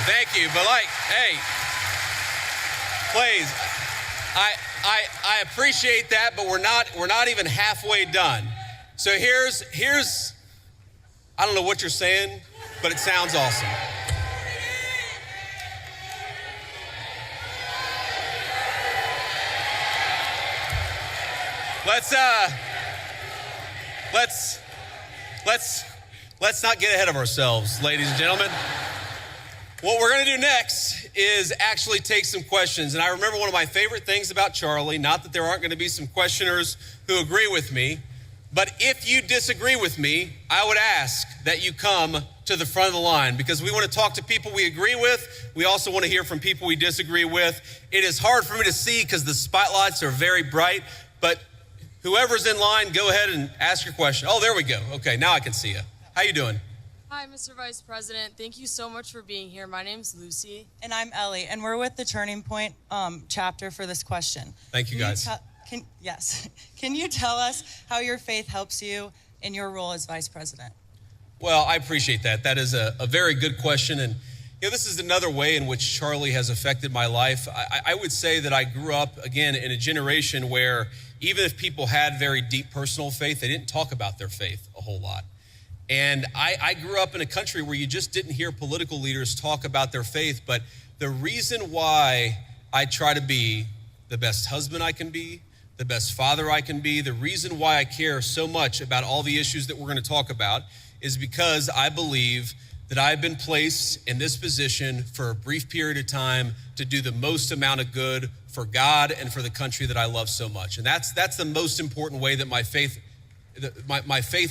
Thank you. But hey, please, I appreciate that, but we're not even halfway done. So here's, I don't know what you're saying, but it sounds awesome. Let's not get ahead of ourselves, ladies and gentlemen. What we're going to do next is actually take some questions. And I remember one of my favorite things about Charlie, not that there aren't going to be some questioners who agree with me, but if you disagree with me, I would ask that you come to the front of the line, because we want to talk to people we agree with. We also want to hear from people we disagree with. It is hard for me to see because the spotlights are very bright, but whoever's in line, go ahead and ask your question. Oh, there we go. Okay, now I can see you. How you doing? Hi, Mr. Vice President. Thank you so much for being here. My name's Lucy. And I'm Ellie, and we're with the Turning Point chapter for this question. Thank you, guys. Can you tell us how your faith helps you in your role as Vice President? Well, I appreciate that. That is a very good question. And this is another way in which Charlie has affected my life. I would say that I grew up, again, in a generation where even if people had very deep personal faith, they didn't talk about their faith a whole lot. And I grew up in a country where you just didn't hear political leaders talk about their faith. But the reason why I try to be the best husband I can be, the best father I can be, the reason why I care so much about all the issues that we're going to talk about is because I believe that I've been placed in this position for a brief period of time to do the most amount of good for God and for the country that I love so much. And that's the most important way that my faith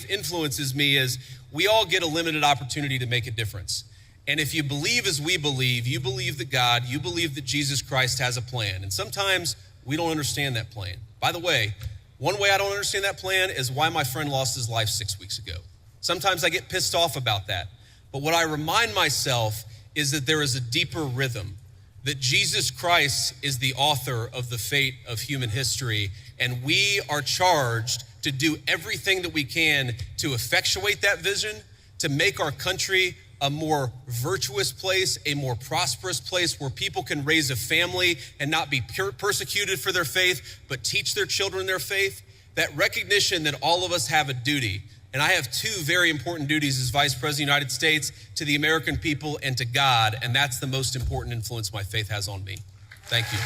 influences me. Is we all get a limited opportunity to make a difference. And if you believe as we believe, you believe that God, you believe that Jesus Christ has a plan. And sometimes we don't understand that plan. By the way, one way I don't understand that plan is why my friend lost his life 6 weeks ago. Sometimes I get pissed off about that. But what I remind myself is that there is a deeper rhythm, that Jesus Christ is the author of the fate of human history, and we are charged to do everything that we can to effectuate that vision, to make our country a more virtuous place, a more prosperous place where people can raise a family and not be persecuted for their faith, but teach their children their faith. That recognition that all of us have a duty. And I have two very important duties as Vice President of the United States, to the American people and to God. And that's the most important influence my faith has on me. Thank you.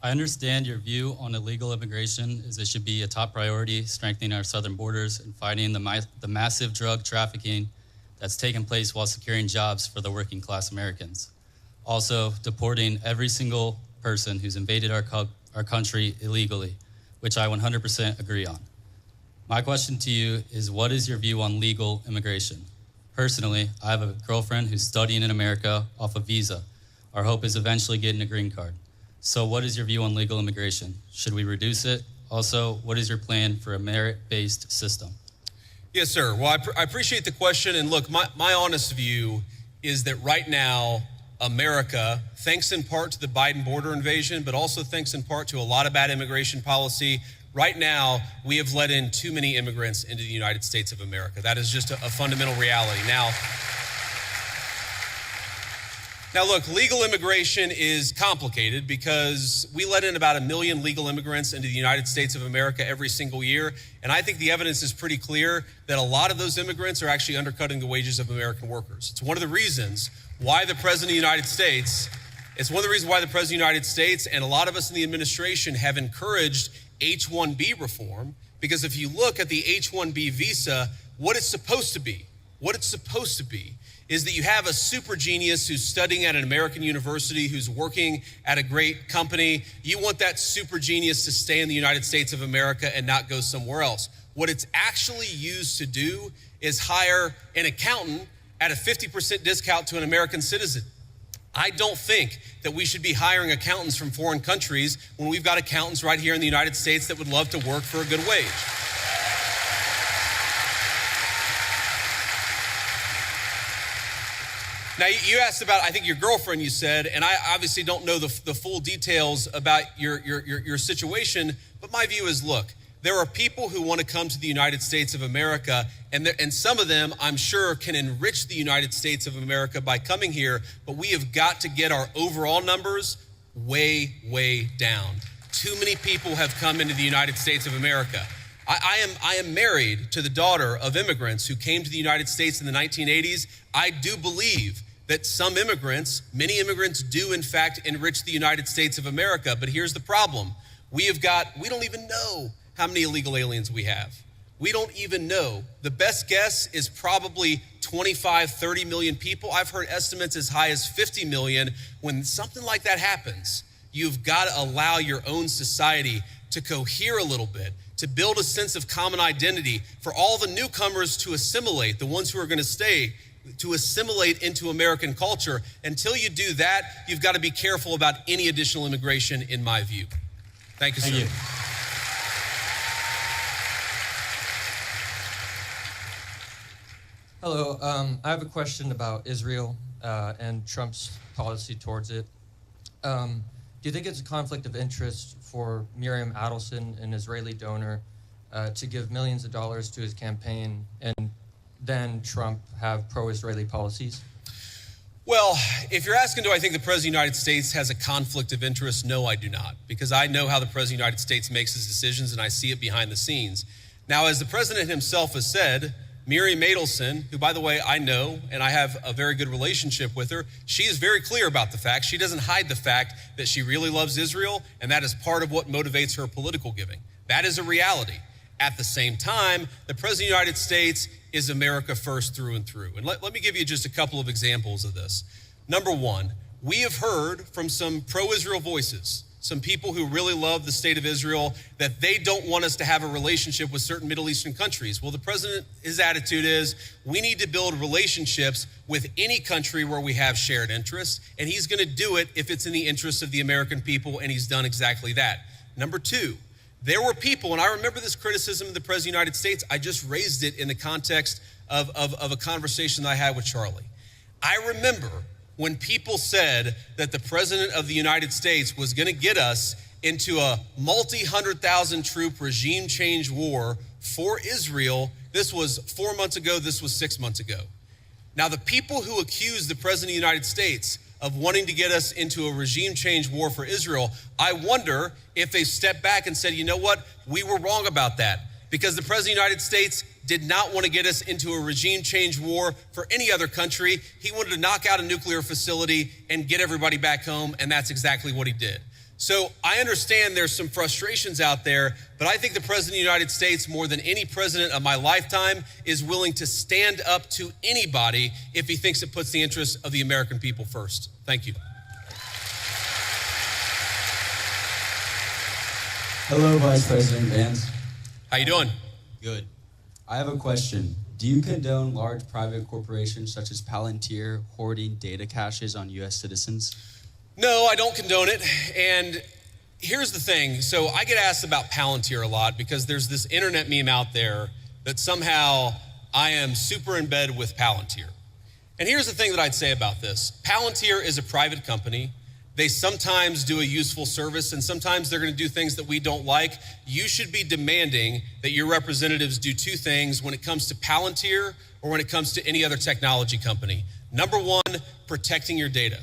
I understand your view on illegal immigration is it should be a top priority, strengthening our southern borders and fighting the massive drug trafficking that's taken place while securing jobs for the working class Americans. Also, deporting every single person who's invaded our country illegally, which I 100% agree on. My question to you is, what is your view on legal immigration? Personally, I have a girlfriend who's studying in America off a visa. Our hope is eventually getting a green card. So what is your view on legal immigration? Should we reduce it? Also, what is your plan for a merit-based system? Yes, sir. Well, I appreciate the question. And look, my honest view is that right now, America, thanks in part to the Biden border invasion, but also thanks in part to a lot of bad immigration policy, right now, we have let in too many immigrants into the United States of America. That is just a fundamental reality. Now, look, legal immigration is complicated because we let in about 1 million legal immigrants into the United States of America every single year. And I think the evidence is pretty clear that a lot of those immigrants are actually undercutting the wages of American workers. It's one of the reasons why the President of the United States, and a lot of us in the administration have encouraged H-1B reform, because if you look at the H-1B visa, what it's supposed to be is that you have a super genius who's studying at an American university, who's working at a great company. You want that super genius to stay in the United States of America and not go somewhere else. What it's actually used to do is hire an accountant at a 50% discount to an American citizen. I don't think that we should be hiring accountants from foreign countries when we've got accountants right here in the United States that would love to work for a good wage. Now, you asked about, I think, your girlfriend, you said, and I obviously don't know the full details about your situation, but my view is, look, there are people who want to come to the United States of America, and some of them, I'm sure, can enrich the United States of America by coming here, but we have got to get our overall numbers way, way down. Too many people have come into the United States of America. I am married to the daughter of immigrants who came to the United States in the 1980s. I do believe that some immigrants, many immigrants do in fact enrich the United States of America, but here's the problem. We don't even know how many illegal aliens we have. We don't even know. The best guess is probably 25, 30 million people. I've heard estimates as high as 50 million. When something like that happens, you've got to allow your own society to cohere a little bit, to build a sense of common identity, for all the newcomers to assimilate, the ones who are going to stay, to assimilate into American culture. Until you do that, you've got to be careful about any additional immigration, in my view. Thank you, sir. Thank you. Hello, I have a question about Israel and Trump's policy towards it. Do you think it's a conflict of interest for Miriam Adelson, an Israeli donor, to give millions of dollars to his campaign and then Trump have pro-Israeli policies? Well, if you're asking, do I think the President of the United States has a conflict of interest? No, I do not, because I know how the President of the United States makes his decisions and I see it behind the scenes. Now, as the President himself has said, Miriam Adelson, who, by the way, I know and I have a very good relationship with her, she is very clear about the fact. She doesn't hide the fact that she really loves Israel, and that is part of what motivates her political giving. That is a reality. At the same time, the President of the United States is America first through and through. And let me give you just a couple of examples of this. Number one, we have heard from some pro-Israel voices, some people who really love the state of Israel, that they don't want us to have a relationship with certain Middle Eastern countries. Well, the president, his attitude is, we need to build relationships with any country where we have shared interests, and he's going to do it if it's in the interests of the American people, and he's done exactly that. Number two, there were people, and I remember this criticism of the President of the United States, I just raised it in the context of a conversation that I had with Charlie. I remember when people said that the President of the United States was going to get us into a multi-100,000 troop regime change war for Israel. This was 4 months ago, this was 6 months ago. Now, the people who accused the President of the United States of wanting to get us into a regime change war for Israel, I wonder if they stepped back and said, you know what, we were wrong about that, because the President of the United States did not want to get us into a regime change war for any other country. He wanted to knock out a nuclear facility and get everybody back home, and that's exactly what he did. So I understand there's some frustrations out there, but I think the President of the United States, more than any president of my lifetime, is willing to stand up to anybody if he thinks it puts the interests of the American people first. Thank you. Hello, Vice President Vance. How you doing? Good. I have a question. Do you condone large private corporations such as Palantir hoarding data caches on U.S. citizens? No, I don't condone it. And here's the thing. So I get asked about Palantir a lot because there's this internet meme out there that somehow I am super in bed with Palantir. And here's the thing that I'd say about this. Palantir is a private company. They sometimes do a useful service, and sometimes they're going to do things that we don't like. You should be demanding that your representatives do two things when it comes to Palantir or when it comes to any other technology company. Number one, protecting your data.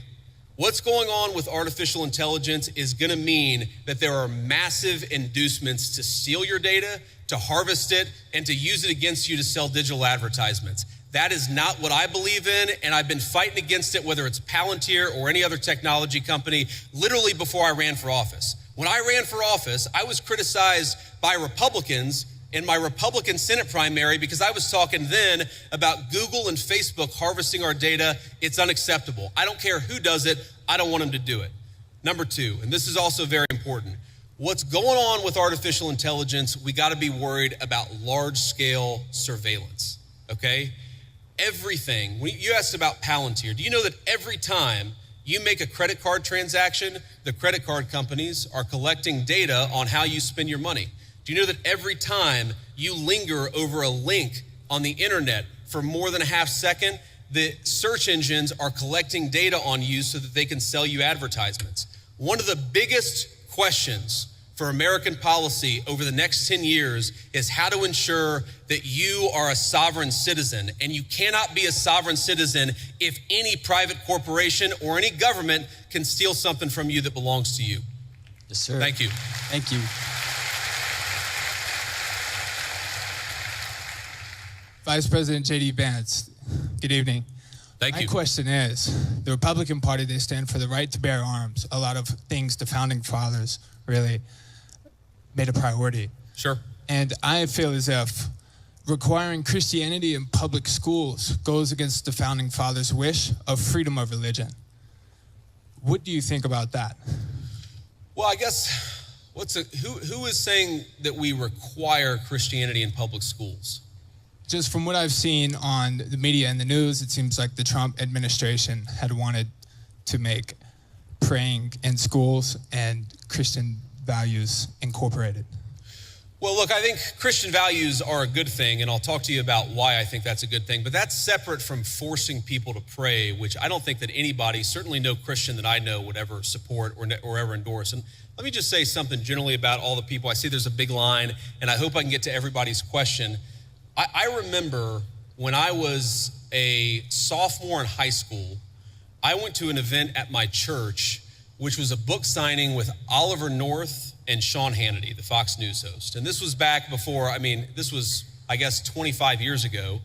What's going on with artificial intelligence is going to mean that there are massive inducements to steal your data, to harvest it, and to use it against you to sell digital advertisements. That is not what I believe in, and I've been fighting against it, whether it's Palantir or any other technology company, literally before I ran for office. When I ran for office, I was criticized by Republicans in my Republican Senate primary because I was talking then about Google and Facebook harvesting our data. It's unacceptable. I don't care who does it. I don't want them to do it. Number two, and this is also very important, what's going on with artificial intelligence, we got to be worried about large-scale surveillance, okay? Everything, when you asked about Palantir, do you know that every time you make a credit card transaction, the credit card companies are collecting data on how you spend your money? Do you know that every time you linger over a link on the internet for more than a half second, the search engines are collecting data on you so that they can sell you advertisements? One of the biggest questions for American policy over the next 10 years is how to ensure that you are a sovereign citizen. And you cannot be a sovereign citizen if any private corporation or any government can steal something from you that belongs to you. Yes, sir. Thank you. Thank you. Vice President JD Vance, good evening. Thank you. My question is, the Republican Party, they stand for the right to bear arms. A lot of things the founding fathers really made a priority. Sure. And I feel as if requiring Christianity in public schools goes against the founding fathers' wish of freedom of religion. What do you think about that? Well, I guess, who is saying that we require Christianity in public schools? Just from what I've seen on the media and the news, it seems like the Trump administration had wanted to make praying in schools and Christian values incorporated. Well, look, I think Christian values are a good thing, and I'll talk to you about why I think that's a good thing, but that's separate from forcing people to pray, which I don't think that anybody, certainly no Christian that I know, would ever support or ever endorse. And let me just say something generally about all the people. I see there's a big line, and I hope I can get to everybody's question. I remember when I was a sophomore in high school, I went to an event at my church, which was a book signing with Oliver North and Sean Hannity, the Fox News host. And this was back before, this was, I guess, 25 years ago.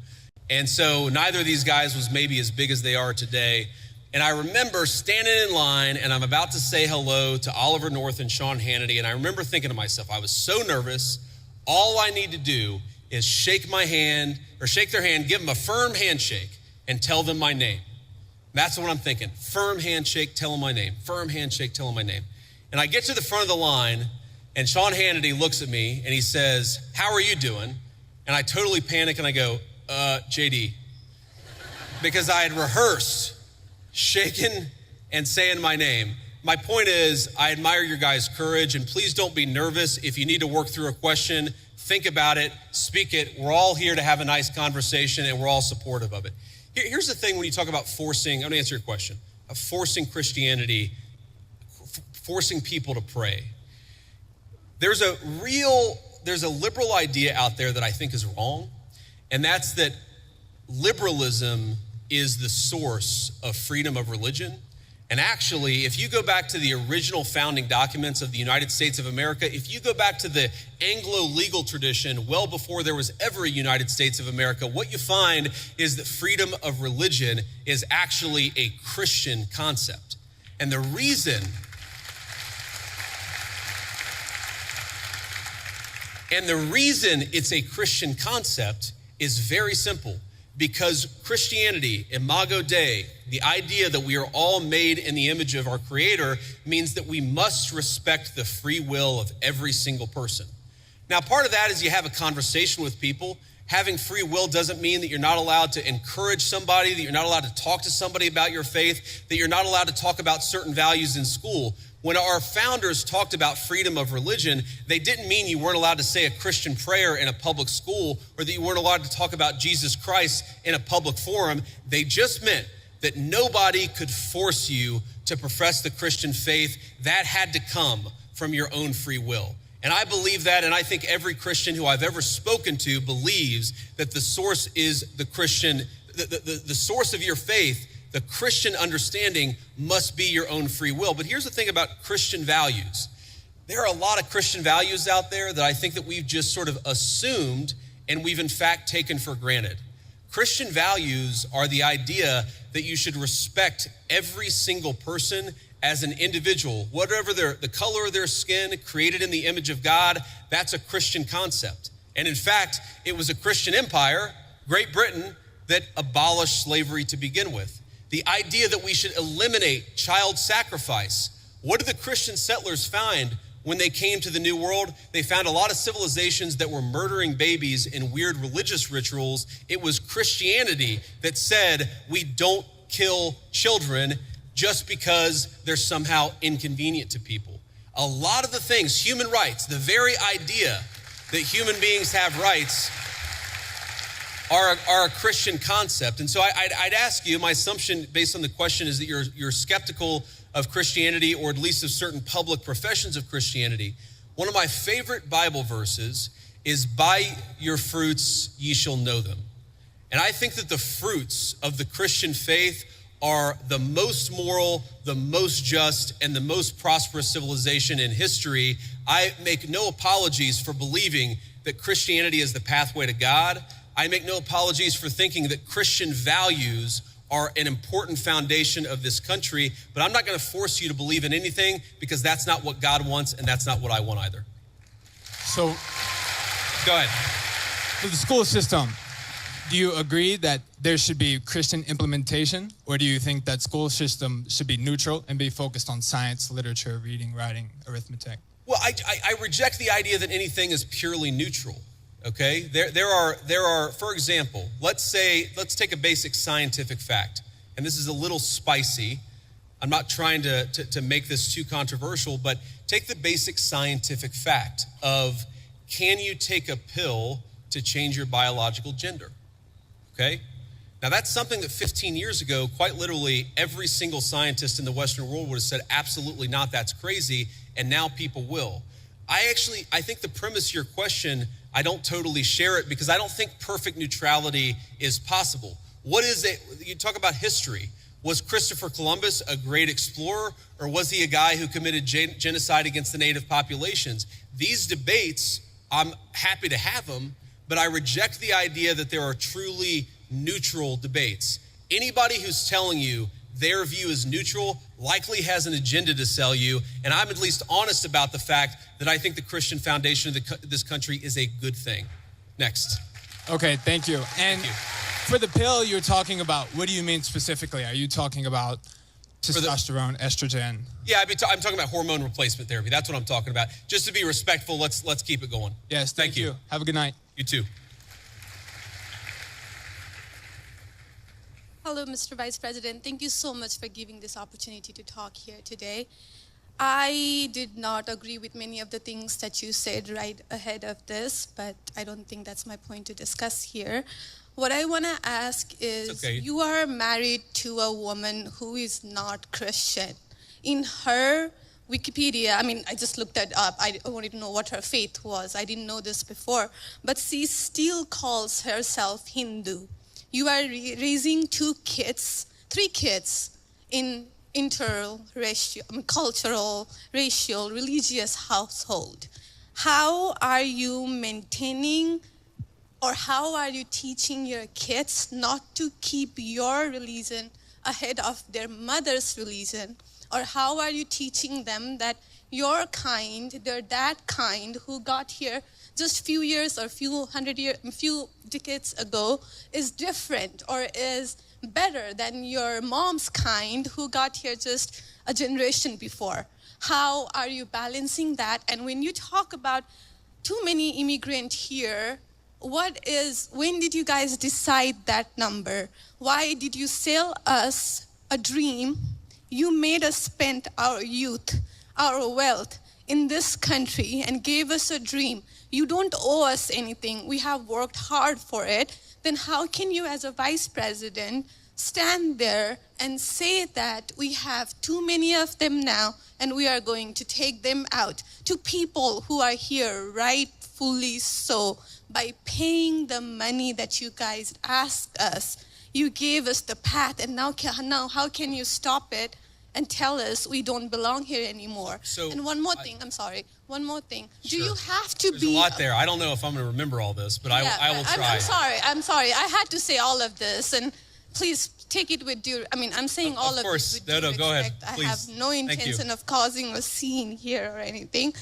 And so neither of these guys was maybe as big as they are today. And I remember standing in line and I'm about to say hello to Oliver North and Sean Hannity. And I remember thinking to myself, I was so nervous. All I need to do is shake their hand, give them a firm handshake and tell them my name. That's what I'm thinking. Firm handshake, tell them my name. Firm handshake, tell them my name. And I get to the front of the line and Sean Hannity looks at me and he says, "How are you doing?" And I totally panic and I go, JD. Because I had rehearsed shaking and saying my name. My point is, I admire your guys' courage, and please don't be nervous. If you need to work through a question, think about it, speak it. We're all here to have a nice conversation, and we're all supportive of it. Here's the thing when you talk about forcing, I'm gonna answer your question, of forcing Christianity, forcing people to pray. There's a liberal idea out there that I think is wrong, and that's that liberalism is the source of freedom of religion. And actually, if you go back to the original founding documents of the United States of America, if you go back to the Anglo legal tradition, well before there was ever a United States of America, what you find is that freedom of religion is actually a Christian concept. And the reason it's a Christian concept is very simple. Because Christianity, Imago Dei, the idea that we are all made in the image of our Creator, means that we must respect the free will of every single person. Now, part of that is you have a conversation with people Having free will doesn't mean that you're not allowed to encourage somebody, that you're not allowed to talk to somebody about your faith, that you're not allowed to talk about certain values in school. When our founders talked about freedom of religion, they didn't mean you weren't allowed to say a Christian prayer in a public school or that you weren't allowed to talk about Jesus Christ in a public forum. They just meant that nobody could force you to profess the Christian faith. That had to come from your own free will. And I believe that, and I think every Christian who I've ever spoken to believes that the source is the Christian, the source of your faith, the Christian understanding must be your own free will. But here's the thing about Christian values. There are a lot of Christian values out there that I think that we've just sort of assumed and we've in fact taken for granted. Christian values are the idea that you should respect every single person as an individual, whatever the color of their skin, created in the image of God. That's a Christian concept. And in fact, it was a Christian empire, Great Britain, that abolished slavery to begin with. The idea that we should eliminate child sacrifice. What did the Christian settlers find when they came to the New World? They found a lot of civilizations that were murdering babies in weird religious rituals. It was Christianity that said we don't kill children just because they're somehow inconvenient to people. A lot of the things, human rights, the very idea that human beings have rights are a Christian concept. And so I'd ask you, my assumption based on the question is that you're skeptical of Christianity, or at least of certain public professions of Christianity. One of my favorite Bible verses is, "By your fruits ye shall know them." And I think that the fruits of the Christian faith are the most moral, the most just, and the most prosperous civilization in history. I make no apologies for believing that Christianity is the pathway to God. I make no apologies for thinking that Christian values are an important foundation of this country, but I'm not going to force you to believe in anything, because that's not what God wants, and that's not what I want either. So, go ahead. For the school system, do you agree that there should be Christian implementation, or do you think that school system should be neutral and be focused on science, literature, reading, writing, arithmetic? Well, I reject the idea that anything is purely neutral. Okay, there are, for example, let's take a basic scientific fact, and this is a little spicy. I'm not trying to make this too controversial, but take the basic scientific fact of, can you take a pill to change your biological gender? Okay, now that's something that 15 years ago, quite literally, every single scientist in the Western world would have said, absolutely not, that's crazy, and now people will. I think the premise of your question, I don't totally share it, because I don't think perfect neutrality is possible. What is it? You talk about history. Was Christopher Columbus a great explorer, or was he a guy who committed genocide against the native populations? These debates, I'm happy to have them, but I reject the idea that there are truly neutral debates. Anybody who's telling you their view is neutral likely has an agenda to sell you, and I'm at least honest about the fact that I think the Christian foundation of this country is a good thing. Next. Okay, thank you. And Thank you. for the pill you're talking about, what do you mean specifically? Are you talking about testosterone, estrogen? Yeah, I'm talking about hormone replacement therapy. That's what I'm talking about. Just to be respectful, let's keep it going. Yes, thank you. Have a good night. You too. Hello, Mr. Vice President. Thank you so much for giving this opportunity to talk here today. I did not agree with many of the things that you said right ahead of this, but I don't think that's my point to discuss here. What I want to ask is, you are married to a woman who is not Christian. In her Wikipedia, I mean, I just looked it up. I wanted to know what her faith was. I didn't know this before, but she still calls herself Hindu. You are raising three kids in cultural, racial, religious household. How are you maintaining, or how are you teaching your kids not to keep your religion ahead of their mother's religion? Or how are you teaching them that your kind, they're that kind who got here just few years or few decades ago is different or is better than your mom's kind who got here just a generation before? How are you balancing that? And when you talk about too many immigrants here, when did you guys decide that number? Why did you sell us a dream? You made us spend our youth, our wealth in this country and gave us a dream. You don't owe us anything. We have worked hard for it. Then how can you as a vice president stand there and say that we have too many of them now and we are going to take them out to people who are here rightfully so by paying the money that you guys asked us? You gave us the path, and now how can you stop it and tell us we don't belong here anymore? And one more thing, I'm sorry, one more thing. Sure. Do you have to There's be a lot there. I don't know if I'm going to remember all this, but I will try. I'm sorry. I had to say all of this, and please take it with due. I'm saying all of this with due respect. Go ahead. I Please. have no intention of causing a scene here or anything,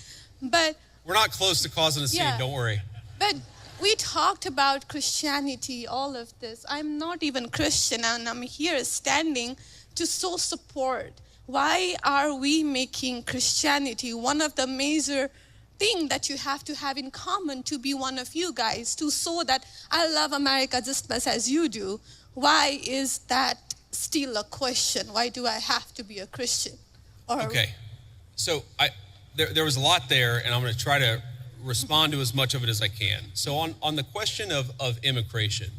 but we're not close to causing a scene. Yeah. Don't worry. But we talked about Christianity, all of this. I'm not even Christian, and I'm here standing to show support. Why are we making Christianity one of the major things that you have to have in common to be one of you guys, to show that I love America just as much as you do? Why is that still a question? Why do I have to be a Christian? Okay, so there was a lot there, and I'm going to try to respond to as much of it as I can. So on the question of immigration,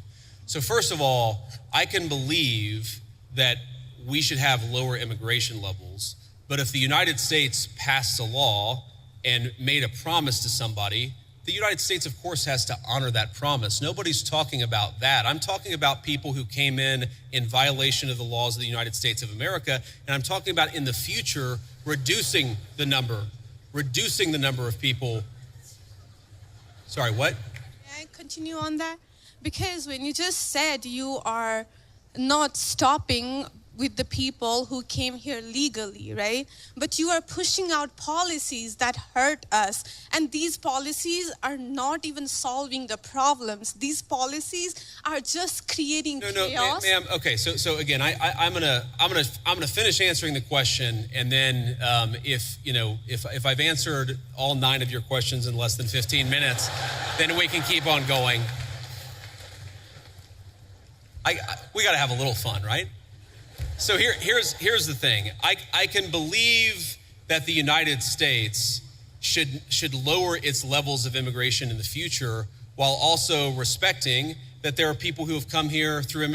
so first of all, I can believe that we should have lower immigration levels, but if the United States passed a law and made a promise to somebody, the United States, of course, has to honor that promise. Nobody's talking about that. I'm talking about people who came in violation of the laws of the United States of America, and I'm talking about in the future reducing the number of people. Sorry, what? May I continue on that? Because when you just said you are not stopping with the people who came here legally, right? But you are pushing out policies that hurt us. And these policies are not even solving the problems. These policies are just creating chaos. Ma'am. Okay, so again, I'm gonna finish answering the question, and then if I've answered all 9 of your questions in less than 15 minutes, then we can keep on going. We got to have a little fun, right? So here's the thing. I can believe that the United States should lower its levels of immigration in the future, while also respecting that there are people who have come here through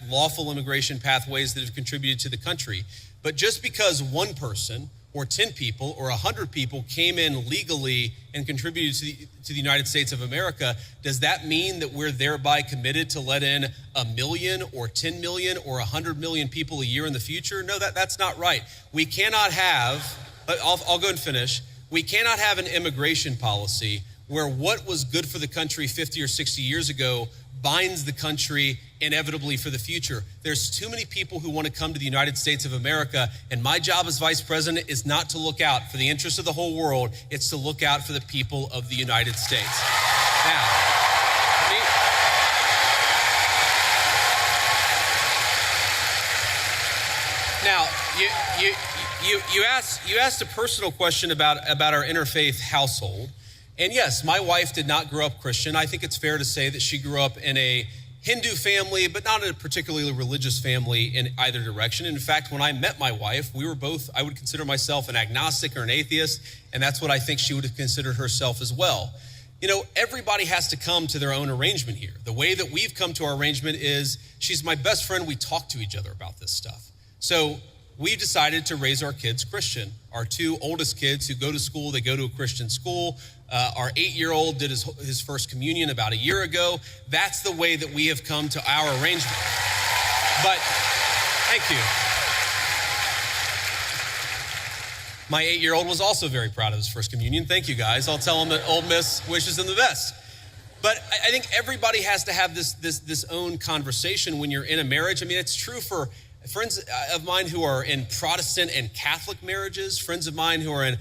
lawful immigration pathways that have contributed to the country. But just because one person or 10 people or 100 people came in legally and contributed to the United States of America, does that mean that we're thereby committed to let in 1 million or 10 million or 100 million people a year in the future? No, that's not right. We cannot have, I'll go and finish. We cannot have an immigration policy where what was good for the country 50 or 60 years ago binds the country inevitably for the future. There's too many people who want to come to the United States of America, and my job as vice president is not to look out for the interests of the whole world, it's to look out for the people of the United States. Now, you asked a personal question about our interfaith household. And yes, my wife did not grow up Christian. I think it's fair to say that she grew up in a Hindu family, but not in a particularly religious family in either direction. In fact, when I met my wife, we were both, I would consider myself an agnostic or an atheist, and that's what I think she would have considered herself as well. You know, everybody has to come to their own arrangement here. The way that we've come to our arrangement is she's my best friend. We talk to each other about this stuff. So we decided to raise our kids Christian. Our 2 oldest kids who go to school, they go to a Christian school. Our 8-year-old did his first communion about a year ago. That's the way that we have come to our arrangement. But thank you. My 8-year-old was also very proud of his first communion. Thank you, guys. I'll tell him that Ole Miss wishes him the best. But I think everybody has to have this own conversation when you're in a marriage. I mean, it's true for friends of mine who are in Protestant and Catholic marriages, friends of mine who are in,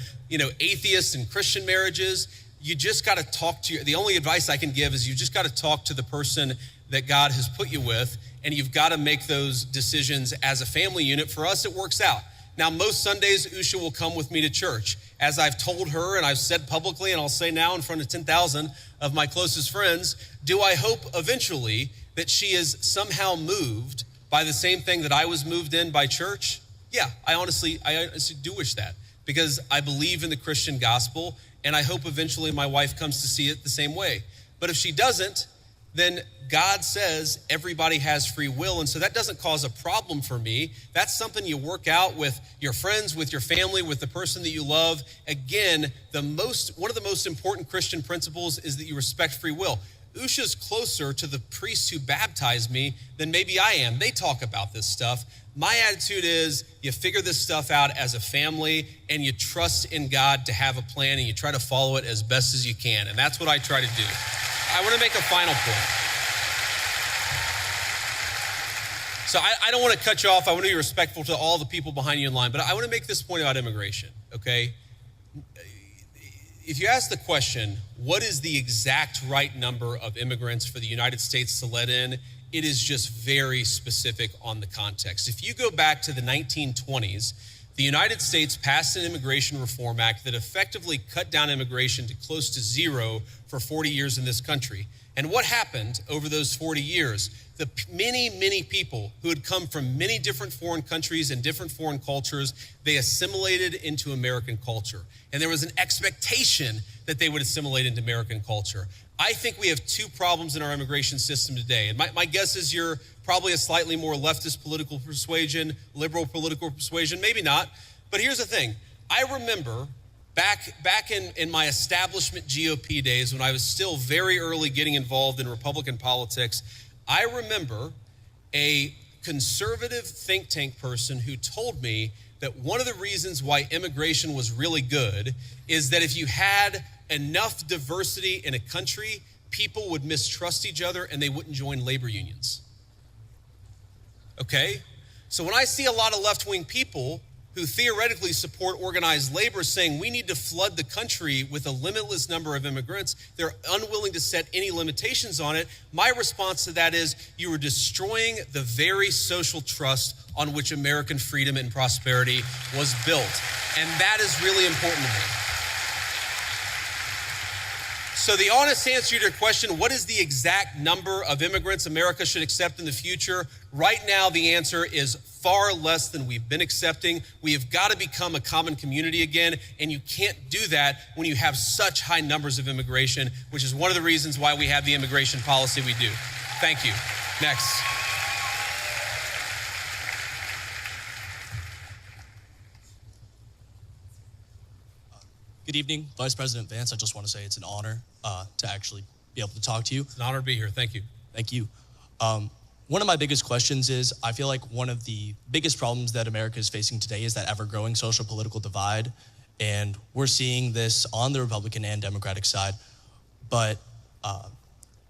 atheist and Christian marriages. You just got to talk to the only advice I can give is you just got to talk to the person that God has put you with, and you've got to make those decisions as a family unit. For us, it works out. Now, most Sundays, Usha will come with me to church. as I've told her and I've said publicly, and I'll say now in front of 10,000 of my closest friends, do I hope eventually that she is somehow moved by the same thing that I was moved in by church? Yeah, I honestly do wish that, because I believe in the Christian gospel, and I hope eventually my wife comes to see it the same way. But if she doesn't, then God says everybody has free will, and so that doesn't cause a problem for me. That's something you work out with your friends, with your family, with the person that you love. Again, one of the most important Christian principles is that you respect free will. Usha's closer to the priests who baptized me than maybe I am. They talk about this stuff. My attitude is you figure this stuff out as a family, and you trust in God to have a plan, and you try to follow it as best as you can. And that's what I try to do. I want to make a final point. So I don't want to cut you off. I want to be respectful to all the people behind you in line, but I want to make this point about immigration, okay? If you ask the question, what is the exact right number of immigrants for the United States to let in, it is just very specific on the context. If you go back to the 1920s, the United States passed an Immigration Reform Act that effectively cut down immigration to close to zero for 40 years in this country. And what happened over those 40 years? The many, many people who had come from many different foreign countries and different foreign cultures, they assimilated into American culture. And there was an expectation that they would assimilate into American culture. I think we have two problems in our immigration system today. And my guess is you're probably a slightly more leftist political persuasion, liberal political persuasion, maybe not. But here's the thing. I remember back in my establishment GOP days, when I was still very early getting involved in Republican politics, I remember a conservative think tank person who told me that one of the reasons why immigration was really good is that if you had enough diversity in a country, people would mistrust each other and they wouldn't join labor unions. Okay? So when I see a lot of left-wing people who theoretically support organized labor saying we need to flood the country with a limitless number of immigrants, they're unwilling to set any limitations on it. My response to that is you are destroying the very social trust on which American freedom and prosperity was built. And that is really important to me. So the honest answer to your question, what is the exact number of immigrants America should accept in the future? Right now, the answer is far less than we've been accepting. We have got to become a common community again, and you can't do that when you have such high numbers of immigration, which is one of the reasons why we have the immigration policy we do. Thank you. Next. Good evening, Vice President Vance. I just want to say it's an honor to actually be able to talk to you. It's an honor to be here. Thank you. Thank you. One of my biggest questions is, I feel like one of the biggest problems that America is facing today is that ever-growing social political divide. And we're seeing this on the Republican and Democratic side. But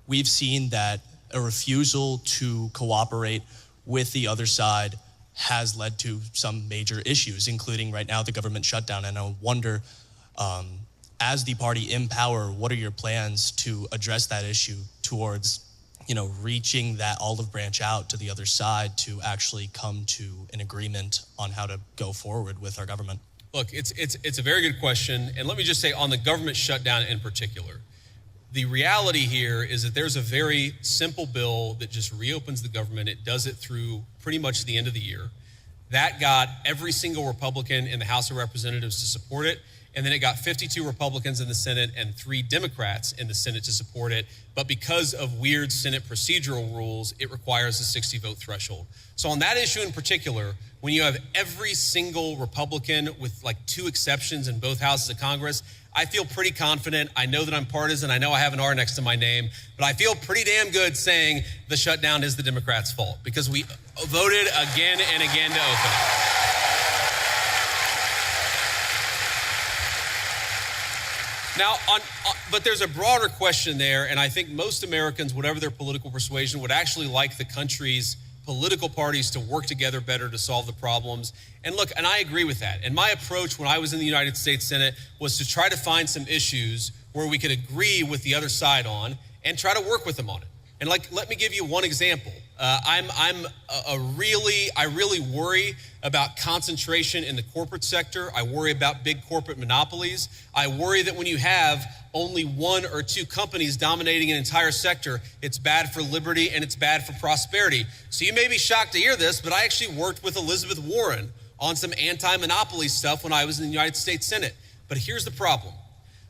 we've seen that a refusal to cooperate with the other side has led to some major issues, including right now the government shutdown. And I wonder, as the party in power, what are your plans to address that issue towards, reaching that olive branch out to the other side to actually come to an agreement on how to go forward with our government? Look, it's a very good question. And let me just say, on the government shutdown in particular, the reality here is that there's a very simple bill that just reopens the government. It does it through pretty much the end of the year. That got every single Republican in the House of Representatives to support it. And then it got 52 Republicans in the Senate and 3 Democrats in the Senate to support it. But because of weird Senate procedural rules, it requires a 60-vote threshold. So on that issue in particular, when you have every single Republican with like 2 exceptions in both houses of Congress, I feel pretty confident. I know that I'm partisan. I know I have an R next to my name, but I feel pretty damn good saying the shutdown is the Democrats' fault because we voted again and again to open it. Now, but there's a broader question there, and I think most Americans, whatever their political persuasion, would actually like the country's political parties to work together better to solve the problems. And look, and I agree with that. And my approach when I was in the United States Senate was to try to find some issues where we could agree with the other side on and try to work with them on it. And let me give you one example. I really worry about concentration in the corporate sector. I worry about big corporate monopolies. I worry that when you have only one or two companies dominating an entire sector, it's bad for liberty and it's bad for prosperity. So you may be shocked to hear this, but I actually worked with Elizabeth Warren on some anti-monopoly stuff when I was in the United States Senate. But here's the problem.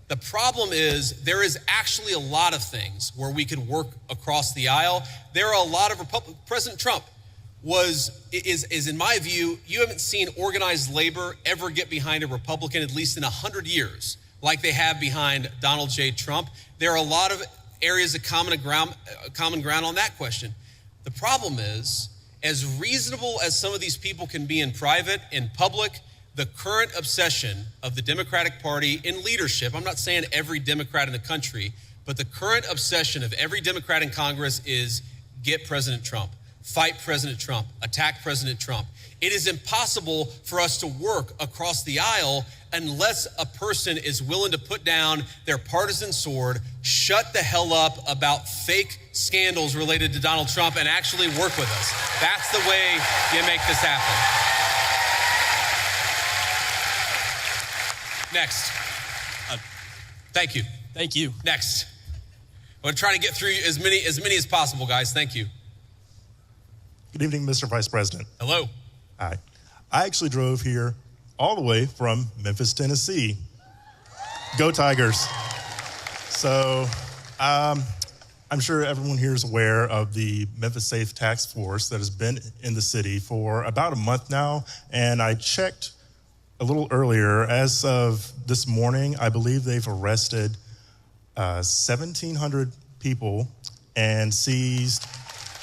The problem is there is actually a lot of things where we could work across the aisle. There are a lot of President Trump is in my view, you haven't seen organized labor ever get behind a Republican at least in 100 years, like they have behind Donald J. Trump. There are a lot of areas of common ground on that question. The problem is, as reasonable as some of these people can be in private, in public, the current obsession of the Democratic Party in leadership, I'm not saying every Democrat in the country, but the current obsession of every Democrat in Congress is get President Trump, fight President Trump, attack President Trump. It is impossible for us to work across the aisle unless a person is willing to put down their partisan sword, shut the hell up about fake scandals related to Donald Trump, and actually work with us. That's the way you make this happen. Next. Thank you. Thank you. Next. I'm going to try to get through as many as possible, guys. Thank you. Good evening, Mr. Vice President. Hello. Hi. I actually drove here all the way from Memphis, Tennessee. Go Tigers. So I'm sure everyone here is aware of the Memphis Safe Task Force that has been in the city for about a month now. And I checked a little earlier. As of this morning, I believe they've arrested 1,700 people and seized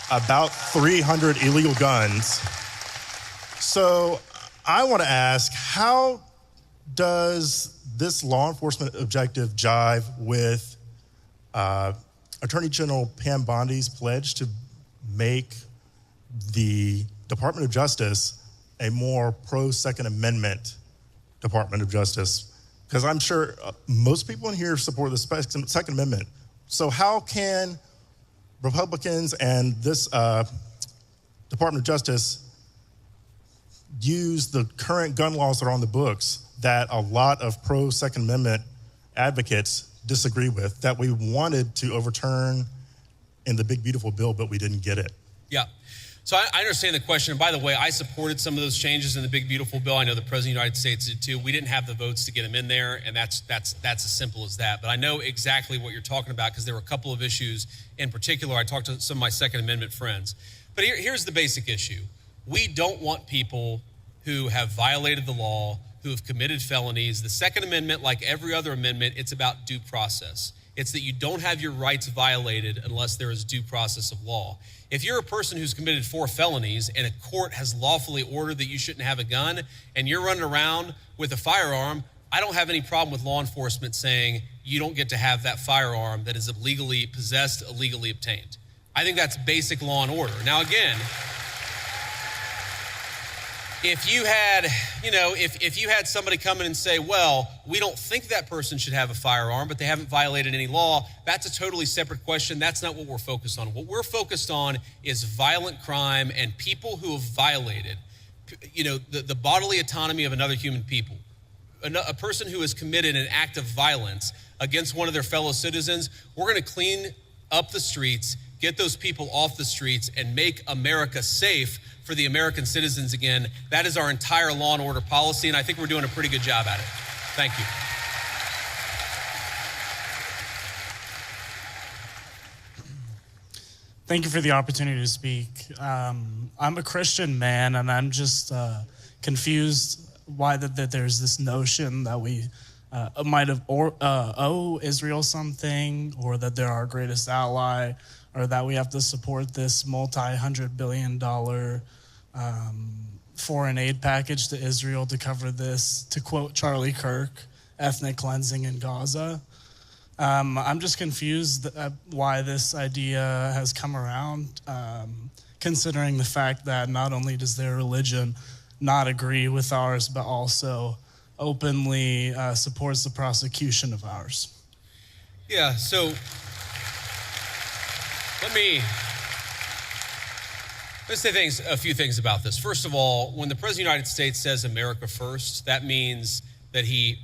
about 300 illegal guns. So I want to ask, how does this law enforcement objective jive with Attorney General Pam Bondi's pledge to make the Department of Justice a more pro-Second Amendment Department of Justice? Because I'm sure most people in here support the Second Amendment. So how can Republicans and this Department of Justice use the current gun laws that are on the books that a lot of pro-Second Amendment advocates disagree with, that we wanted to overturn in the big, beautiful bill, but we didn't get it? Yeah. So I understand the question. And by the way, I supported some of those changes in the big, beautiful bill. I know the President of the United States did too. We didn't have the votes to get them in there, and that's as simple as that. But I know exactly what you're talking about because there were a couple of issues in particular. I talked to some of my Second Amendment friends. But here's the basic issue. We don't want people who have violated the law, who have committed felonies. The Second Amendment, like every other amendment, it's about due process. It's that you don't have your rights violated unless there is due process of law. If you're a person who's committed 4 felonies and a court has lawfully ordered that you shouldn't have a gun and you're running around with a firearm, I don't have any problem with law enforcement saying you don't get to have that firearm that is illegally possessed, illegally obtained. I think that's basic law and order. Now, again, if you had somebody come in and say, well, we don't think that person should have a firearm, but they haven't violated any law, that's a totally separate question. That's not what we're focused on. What we're focused on is violent crime and people who have violated, the bodily autonomy of another human people. A person who has committed an act of violence against one of their fellow citizens, we're going to clean up the streets, get those people off the streets, and make America safe for the American citizens again. That is our entire law and order policy, and I think we're doing a pretty good job at it. Thank you. Thank you for the opportunity to speak. I'm a Christian man, and I'm just confused why that there's this notion that we might have owe Israel something, or that they're our greatest ally, or that we have to support this multi-$100 billion foreign aid package to Israel to cover this, to quote Charlie Kirk, ethnic cleansing in Gaza. I'm just confused why this idea has come around, considering the fact that not only does their religion not agree with ours, but also openly supports the prosecution of ours. Yeah, so let me Let's say a few things about this. First of all, when the President of the United States says America first, that means that he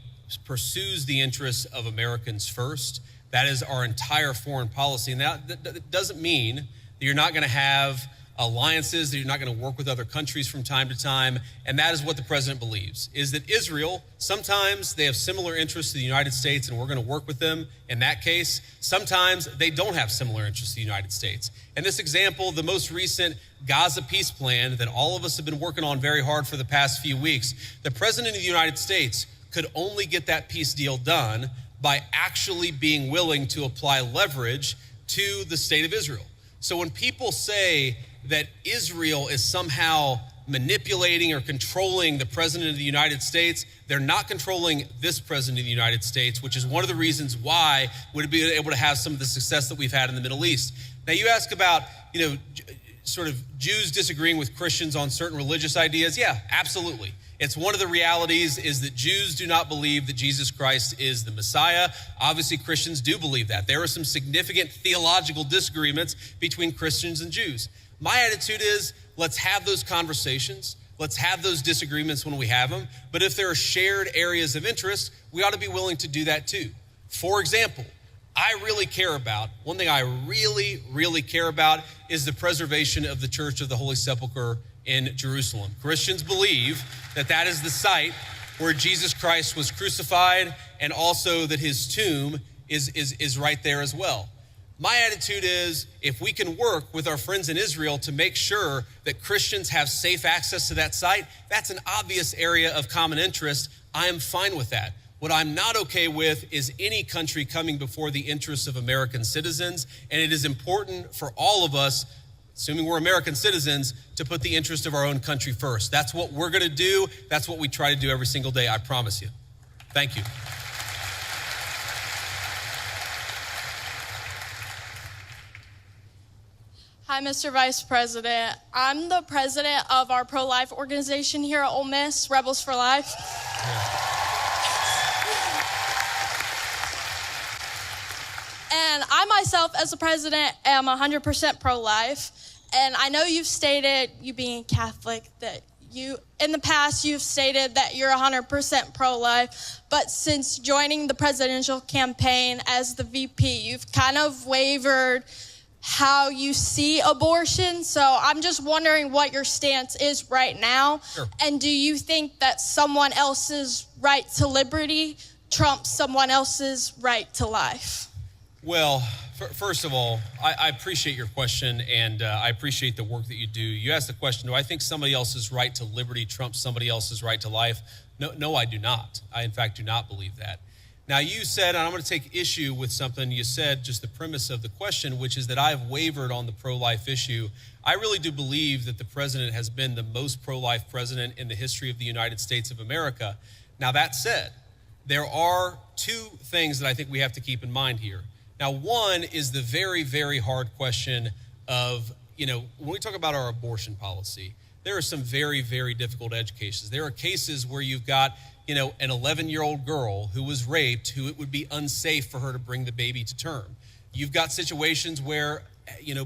pursues the interests of Americans first. That is our entire foreign policy. And that doesn't mean that you're not going to have alliances, that you're not going to work with other countries from time to time. And that is what the president believes, is that Israel, sometimes they have similar interests to the United States and we're going to work with them in that case. Sometimes they don't have similar interests to the United States. And this example, the most recent Gaza peace plan that all of us have been working on very hard for the past few weeks, the president of the United States could only get that peace deal done by actually being willing to apply leverage to the state of Israel. So when people say that Israel is somehow manipulating or controlling the president of the United States, they're not controlling this president of the United States, which is one of the reasons why we'd be able to have some of the success that we've had in the Middle East. Now you ask about, sort of Jews disagreeing with Christians on certain religious ideas. Yeah, absolutely. It's one of the realities is that Jews do not believe that Jesus Christ is the Messiah. Obviously, Christians do believe that. There are some significant theological disagreements between Christians and Jews. My attitude is, let's have those conversations. Let's have those disagreements when we have them. But if there are shared areas of interest, we ought to be willing to do that too. For example, one thing I really, really care about is the preservation of the Church of the Holy Sepulchre in Jerusalem. Christians believe that that is the site where Jesus Christ was crucified and also that his tomb is right there as well. My attitude is if we can work with our friends in Israel to make sure that Christians have safe access to that site, that's an obvious area of common interest. I am fine with that. What I'm not okay with is any country coming before the interests of American citizens, and it is important for all of us, assuming we're American citizens, to put the interest of our own country first. That's what we're gonna do. That's what we try to do every single day, I promise you. Thank you. Hi, Mr. Vice President. I'm the president of our pro-life organization here at Ole Miss, Rebels for Life. And I myself, as the president, am 100% pro-life. And I know you've stated, you being Catholic, that in the past, you've stated that you're 100% pro-life. But since joining the presidential campaign as the VP, you've kind of wavered how you see abortion. So I'm just wondering what your stance is right now. Sure. And do you think that someone else's right to liberty trumps someone else's right to life? Well, first of all, I appreciate your question, and I appreciate the work that you do. You asked the question, do I think somebody else's right to liberty trumps somebody else's right to life? No, I do not. I, in fact, do not believe that. Now, you said, and I'm going to take issue with something you said, just the premise of the question, which is that I've wavered on the pro-life issue. I really do believe that the president has been the most pro-life president in the history of the United States of America. Now, that said, there are two things that I think we have to keep in mind here. Now, one is the very, very hard question of, when we talk about our abortion policy, there are some very, very difficult edge cases. There are cases where you've got, an 11-year-old girl who was raped, who it would be unsafe for her to bring the baby to term. You've got situations where,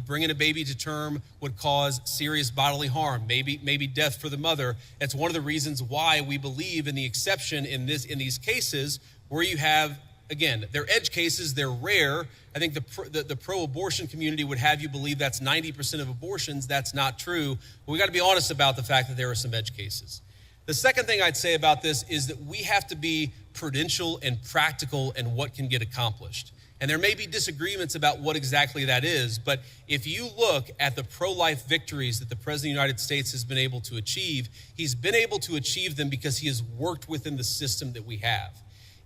bringing a baby to term would cause serious bodily harm, maybe death for the mother. That's one of the reasons why we believe in the exception in these cases where you have, again, they're edge cases, they're rare. I think the pro-abortion community would have you believe that's 90% of abortions. That's not true. But we got to be honest about the fact that there are some edge cases. The second thing I'd say about this is that we have to be prudential and practical in what can get accomplished. And there may be disagreements about what exactly that is, but if you look at the pro-life victories that the President of the United States has been able to achieve, he's been able to achieve them because he has worked within the system that we have.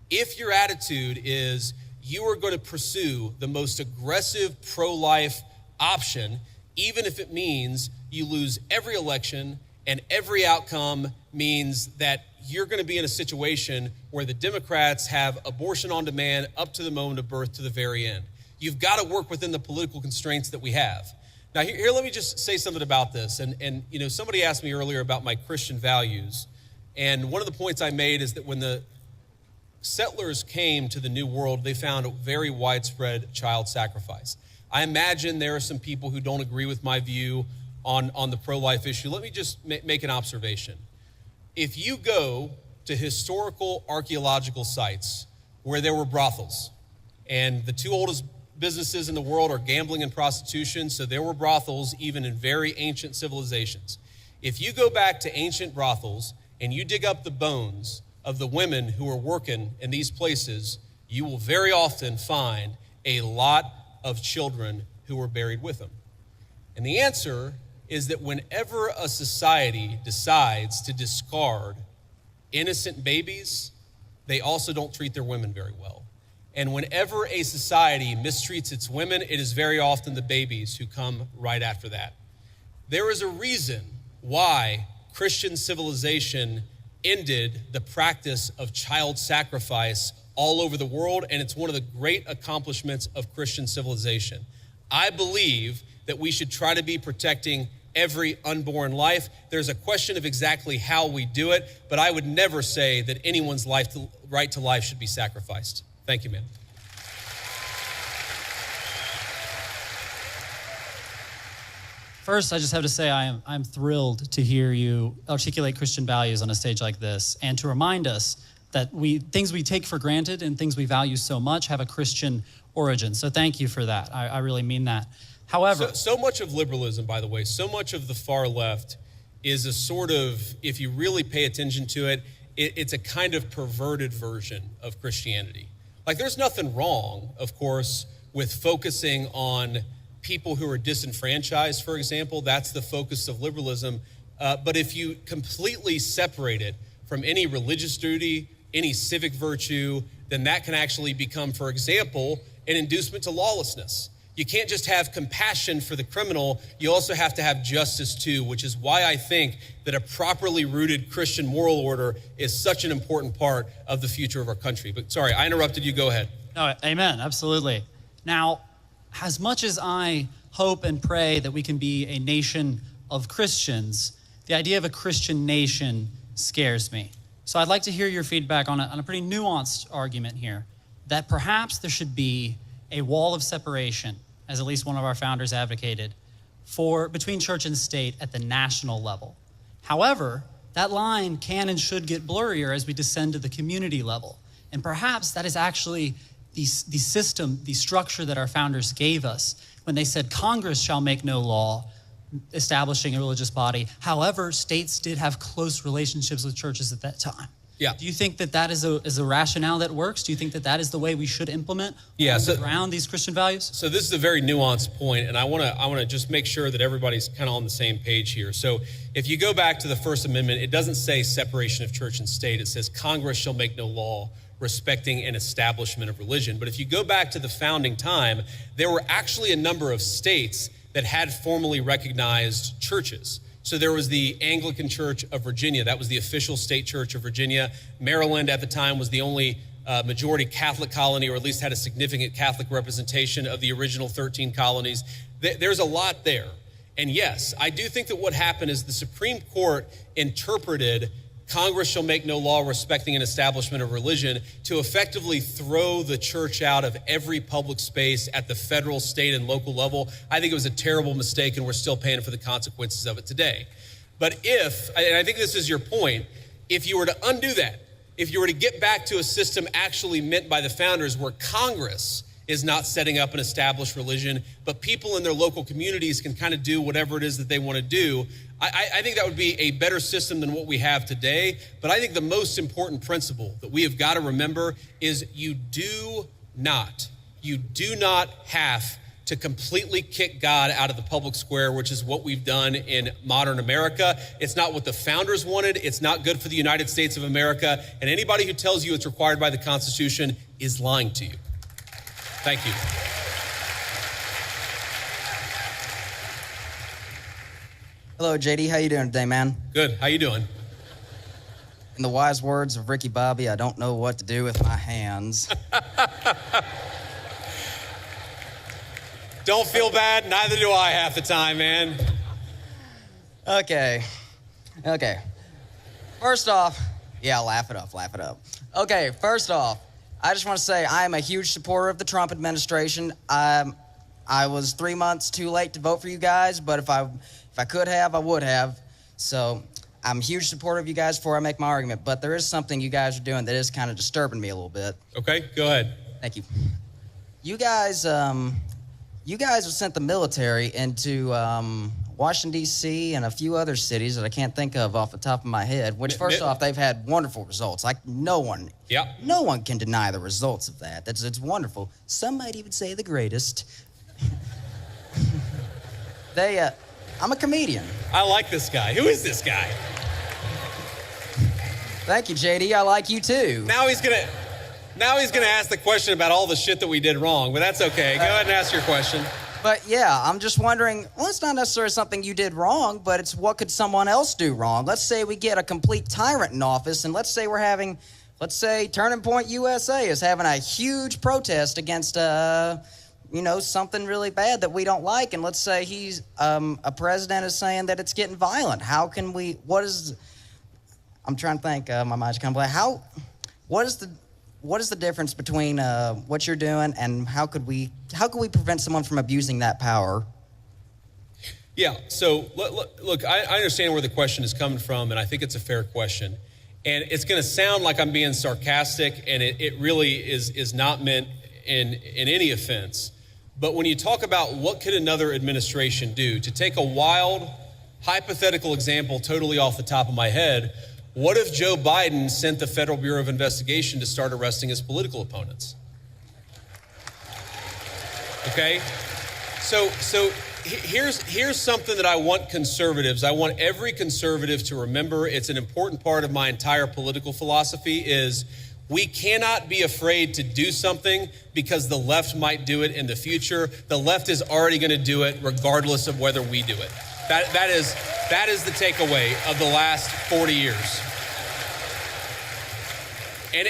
If your attitude is you are going to pursue the most aggressive pro-life option, even if it means you lose every election and every outcome means that you're going to be in a situation where the Democrats have abortion on demand up to the moment of birth to the very end. You've got to work within the political constraints that we have. Now, here let me just say something about this. And somebody asked me earlier about my Christian values. And one of the points I made is that when the settlers came to the New World, they found a very widespread child sacrifice. I imagine there are some people who don't agree with my view on the pro-life issue, let me just make an observation. If you go to historical archaeological sites where there were brothels, and the two oldest businesses in the world are gambling and prostitution, so there were brothels even in very ancient civilizations. If you go back to ancient brothels and you dig up the bones of the women who were working in these places, you will very often find a lot of children who were buried with them. And the answer is that whenever a society decides to discard innocent babies, they also don't treat their women very well. And whenever a society mistreats its women, it is very often the babies who come right after that. There is a reason why Christian civilization ended the practice of child sacrifice all over the world, and it's one of the great accomplishments of Christian civilization. I believe that we should try to be protecting every unborn life. There's a question of exactly how we do it, but I would never say that anyone's right to life should be sacrificed. Thank you, man. First, I just have to say I'm thrilled to hear you articulate Christian values on a stage like this, and to remind us that things we take for granted and things we value so much have a Christian origin. So thank you for that. I really mean that. However, so much of liberalism, by the way, so much of the far left is a sort of, if you really pay attention to it, it's a kind of perverted version of Christianity. Like, there's nothing wrong, of course, with focusing on people who are disenfranchised, for example. That's the focus of liberalism. But if you completely separate it from any religious duty, any civic virtue, then that can actually become, for example, an inducement to lawlessness. You can't just have compassion for the criminal, you also have to have justice too, which is why I think that a properly rooted Christian moral order is such an important part of the future of our country. But sorry, I interrupted you, go ahead. No, amen, absolutely. Now, as much as I hope and pray that we can be a nation of Christians, the idea of a Christian nation scares me. So I'd like to hear your feedback on a pretty nuanced argument here, that perhaps there should be a wall of separation, as at least one of our founders advocated, between church and state at the national level. However, that line can and should get blurrier as we descend to the community level. And perhaps that is actually the system, the structure that our founders gave us when they said Congress shall make no law establishing a religious body. However, states did have close relationships with churches at that time. Yeah. Do you think that is a rationale that works? Do you think that is the way we should implement around these Christian values? So this is a very nuanced point, and I want to just make sure that everybody's kind of on the same page here. So if you go back to the First Amendment, it doesn't say separation of church and state. It says Congress shall make no law respecting an establishment of religion. But if you go back to the founding time, there were actually a number of states that had formally recognized churches. So there was the Anglican Church of Virginia. That was the official state church of Virginia. Maryland at the time was the only majority Catholic colony, or at least had a significant Catholic representation of the original 13 colonies. There's a lot there. And yes, I do think that what happened is the Supreme Court interpreted Congress shall make no law respecting an establishment of religion to effectively throw the church out of every public space at the federal, state, and local level. I think it was a terrible mistake, and we're still paying for the consequences of it today. But and I think this is your point, if you were to undo that, if you were to get back to a system actually meant by the founders where Congress is not setting up an established religion, but people in their local communities can kind of do whatever it is that they want to do, I think that would be a better system than what we have today. But I think the most important principle that we have got to remember is you do not have to completely kick God out of the public square, which is what we've done in modern America. It's not what the founders wanted. It's not good for the United States of America. And anybody who tells you it's required by the Constitution is lying to you. Thank you. Hello, JD. How you doing today, man? Good. How you doing? In the wise words of Ricky Bobby, I don't know what to do with my hands. Don't feel bad. Neither do I half the time, man. Okay. First off, yeah, laugh it up. Okay, first off, I just want to say I am a huge supporter of the Trump administration. I I was 3 months too late to vote for you guys, but if I could have, I would have. So I'm a huge supporter of you guys before I make my argument, but there is something you guys are doing that is kind of disturbing me a little bit. Okay, go ahead. Thank you. You guys have sent the military into Washington, D.C. and a few other cities that I can't think of off the top of my head, which first off, they've had wonderful results. Like no one can deny the results of that. It's wonderful. Some might even say the greatest. I'm a comedian. I like this guy. Who is this guy? Thank you, JD. I like you too. Now he's gonna ask the question about all the shit that we did wrong, but that's okay. Go ahead and ask your question. But yeah, I'm just wondering, well, it's not necessarily something you did wrong, but it's what could someone else do wrong? Let's say we get a complete tyrant in office, and let's say Turning Point USA is having a huge protest against, something really bad that we don't like, and let's say he's, a president is saying that it's getting violent. How can we, I'm trying to think, my mind's kind of blank. What is the difference between what you're doing and how could we prevent someone from abusing that power? Yeah, so look, I understand where the question is coming from, and I think it's a fair question. And it's going to sound like I'm being sarcastic, and it really is not meant in any offense. But when you talk about what could another administration do, to take a wild, hypothetical example totally off the top of my head, what if Joe Biden sent the Federal Bureau of Investigation to start arresting his political opponents? Okay? So here's something that I want every conservative to remember. It's an important part of my entire political philosophy is we cannot be afraid to do something because the left might do it in the future. The left is already going to do it regardless of whether we do it. That is the takeaway of the last 40 years. And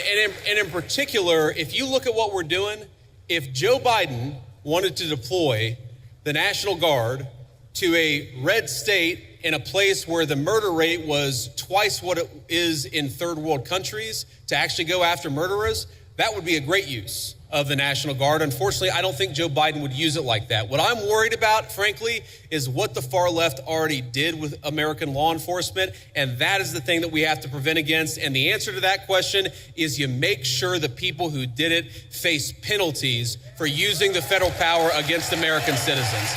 in particular, if you look at what we're doing, if Joe Biden wanted to deploy the National Guard to a red state in a place where the murder rate was twice what it is in third world countries to actually go after murderers, that would be a great use of the National Guard. Unfortunately, I don't think Joe Biden would use it like that. What I'm worried about, frankly, is what the far left already did with American law enforcement, and that is the thing that we have to prevent against. And the answer to that question is you make sure the people who did it face penalties for using the federal power against American citizens.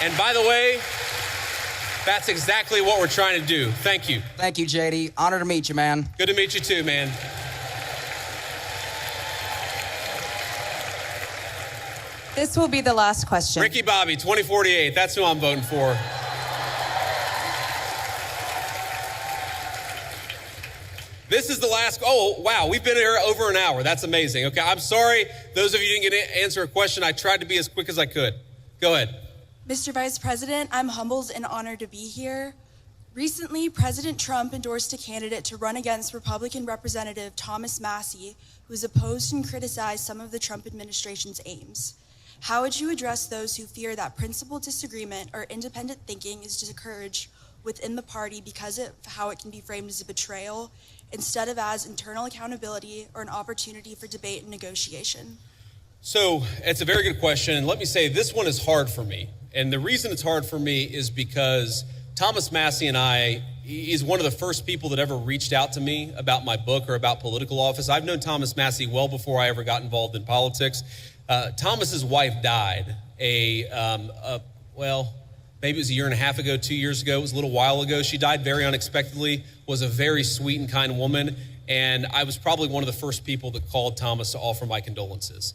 And by the way, that's exactly what we're trying to do. Thank you. Thank you, JD. Honor to meet you, man. Good to meet you too, man. This will be the last question. Ricky Bobby, 2048. That's who I'm voting for. This is the last. Oh, wow. We've been here over an hour. That's amazing. Okay, I'm sorry. Those of you who didn't get to answer a question, I tried to be as quick as I could. Go ahead. Mr. Vice President, I'm humbled and honored to be here. Recently, President Trump endorsed a candidate to run against Republican Representative Thomas Massie, who has opposed and criticized some of the Trump administration's aims. How would you address those who fear that principled disagreement or independent thinking is discouraged within the party because of how it can be framed as a betrayal instead of as internal accountability or an opportunity for debate and negotiation? So it's a very good question. And let me say, this one is hard for me. And the reason it's hard for me is because Thomas Massie and he's one of the first people that ever reached out to me about my book or about political office. I've known Thomas Massie well before I ever got involved in politics. Thomas's wife died maybe it was a year and a half ago, 2 years ago. It was a little while ago. She died very unexpectedly, was a very sweet and kind woman. And I was probably one of the first people that called Thomas to offer my condolences.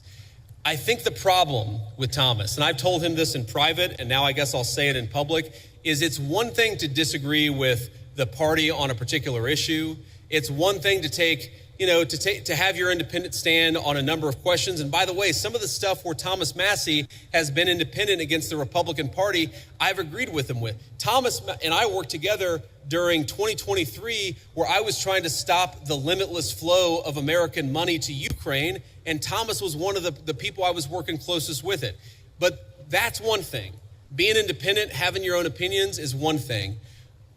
I think the problem with Thomas, and I've told him this in private, and now I guess I'll say it in public, is it's one thing to disagree with the party on a particular issue. It's one thing to have your independent stand on a number of questions. And by the way, some of the stuff where Thomas Massie has been independent against the Republican Party, I've agreed with him with. Thomas and I worked together during 2023 where I was trying to stop the limitless flow of American money to Ukraine, and Thomas was one of the people I was working closest with it. But that's one thing. Being independent, having your own opinions is one thing.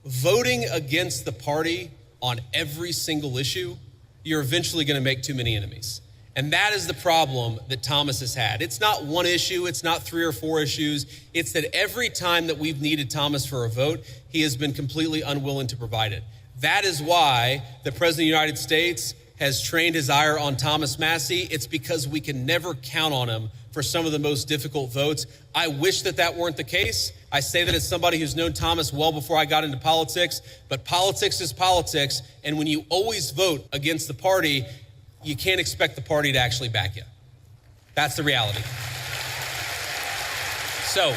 Voting against the party on every single issue, you're eventually going to make too many enemies. And that is the problem that Thomas has had. It's not one issue, it's not 3 or 4 issues. It's that every time that we've needed Thomas for a vote, he has been completely unwilling to provide it. That is why the President of the United States has trained his ire on Thomas Massie. It's because we can never count on him for some of the most difficult votes. I wish that that weren't the case. I say that as somebody who's known Thomas well before I got into politics, but politics is politics. And when you always vote against the party, you can't expect the party to actually back you. That's the reality. So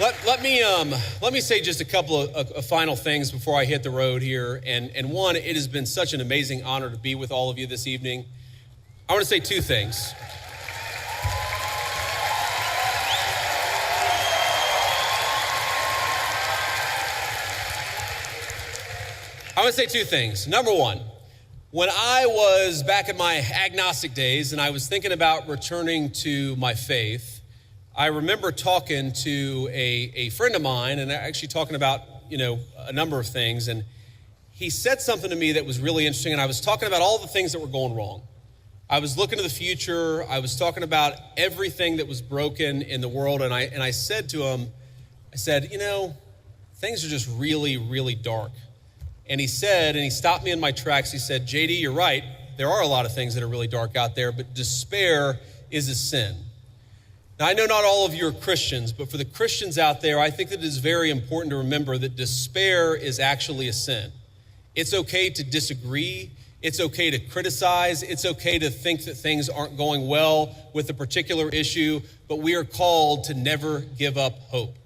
let me say just a couple of final things before I hit the road here. And one, it has been such an amazing honor to be with all of you this evening. I want to say 2 things. I want to say 2 things. Number one, when I was back in my agnostic days and I was thinking about returning to my faith, I remember talking to a friend of mine and actually talking about, a number of things. And he said something to me that was really interesting. And I was talking about all the things that were going wrong. I was looking to the future. I was talking about everything that was broken in the world. And I said to him, things are just really, really dark. And he stopped me in my tracks. He said, JD, you're right. There are a lot of things that are really dark out there, but despair is a sin. Now, I know not all of you are Christians, but for the Christians out there, I think that it is very important to remember that despair is actually a sin. It's okay to disagree. It's okay to criticize. It's okay to think that things aren't going well with a particular issue, but we are called to never give up hope.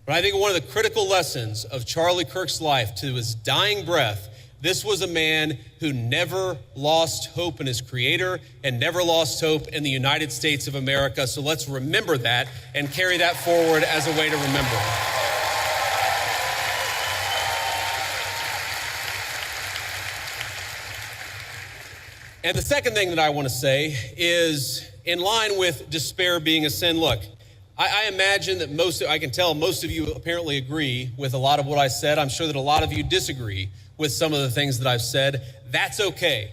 But I think one of the critical lessons of Charlie Kirk's life to his dying breath, this was a man who never lost hope in his creator and never lost hope in the United States of America. So let's remember that and carry that forward as a way to remember. And the second thing that I want to say is, in line with despair being a sin, look, I imagine that I can tell most of you apparently agree with a lot of what I said. I'm sure that a lot of you disagree with some of the things that I've said. That's okay.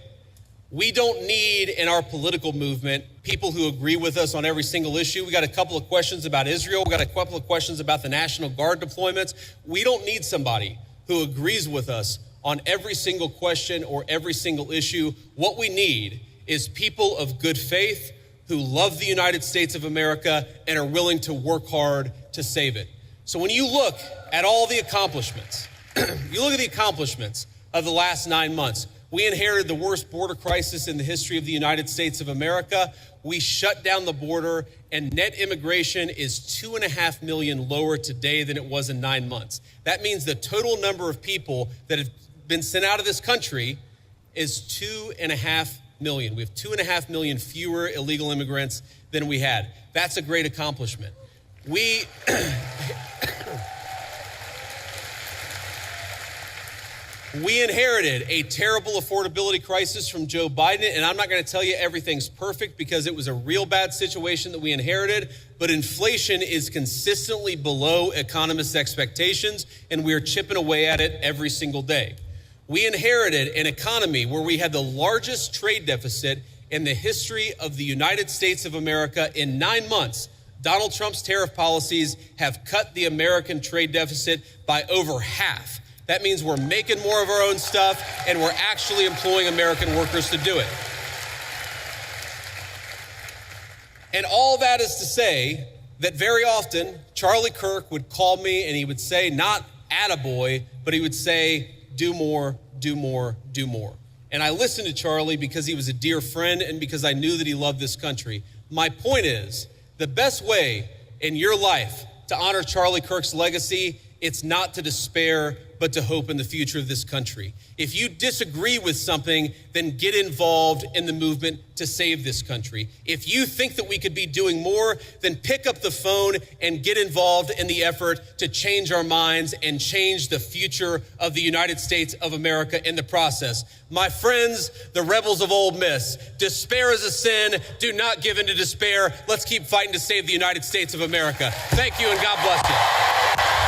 We don't need in our political movement people who agree with us on every single issue. We got a couple of questions about Israel. We got a couple of questions about the National Guard deployments. We don't need somebody who agrees with us on every single question or every single issue. What we need is people of good faith who love the United States of America and are willing to work hard to save it. So when you look at all the accomplishments, you look at the accomplishments of the last 9 months, we inherited the worst border crisis in the history of the United States of America. We shut down the border, and net immigration is 2.5 million lower today than it was in 9 months. That means the total number of people that have been sent out of this country is 2.5 million. We have 2.5 million fewer illegal immigrants than we had. That's a great accomplishment. We inherited a terrible affordability crisis from Joe Biden, and I'm not going to tell you everything's perfect because it was a real bad situation that we inherited, but inflation is consistently below economists' expectations, and we are chipping away at it every single day. We inherited an economy where we had the largest trade deficit in the history of the United States of America. In 9 months, Donald Trump's tariff policies have cut the American trade deficit by over half. That means we're making more of our own stuff and we're actually employing American workers to do it. And all that is to say that very often Charlie Kirk would call me and he would say, not attaboy, but he would say, do more, do more, do more. And I listened to Charlie because he was a dear friend and because I knew that he loved this country. My point is, the best way in your life to honor Charlie Kirk's legacy, it's not to despair, but to hope in the future of this country. If you disagree with something, then get involved in the movement to save this country. If you think that we could be doing more, then pick up the phone and get involved in the effort to change our minds and change the future of the United States of America in the process. My friends, the rebels of Ole Miss, despair is a sin. Do not give in to despair. Let's keep fighting to save the United States of America. Thank you and God bless you.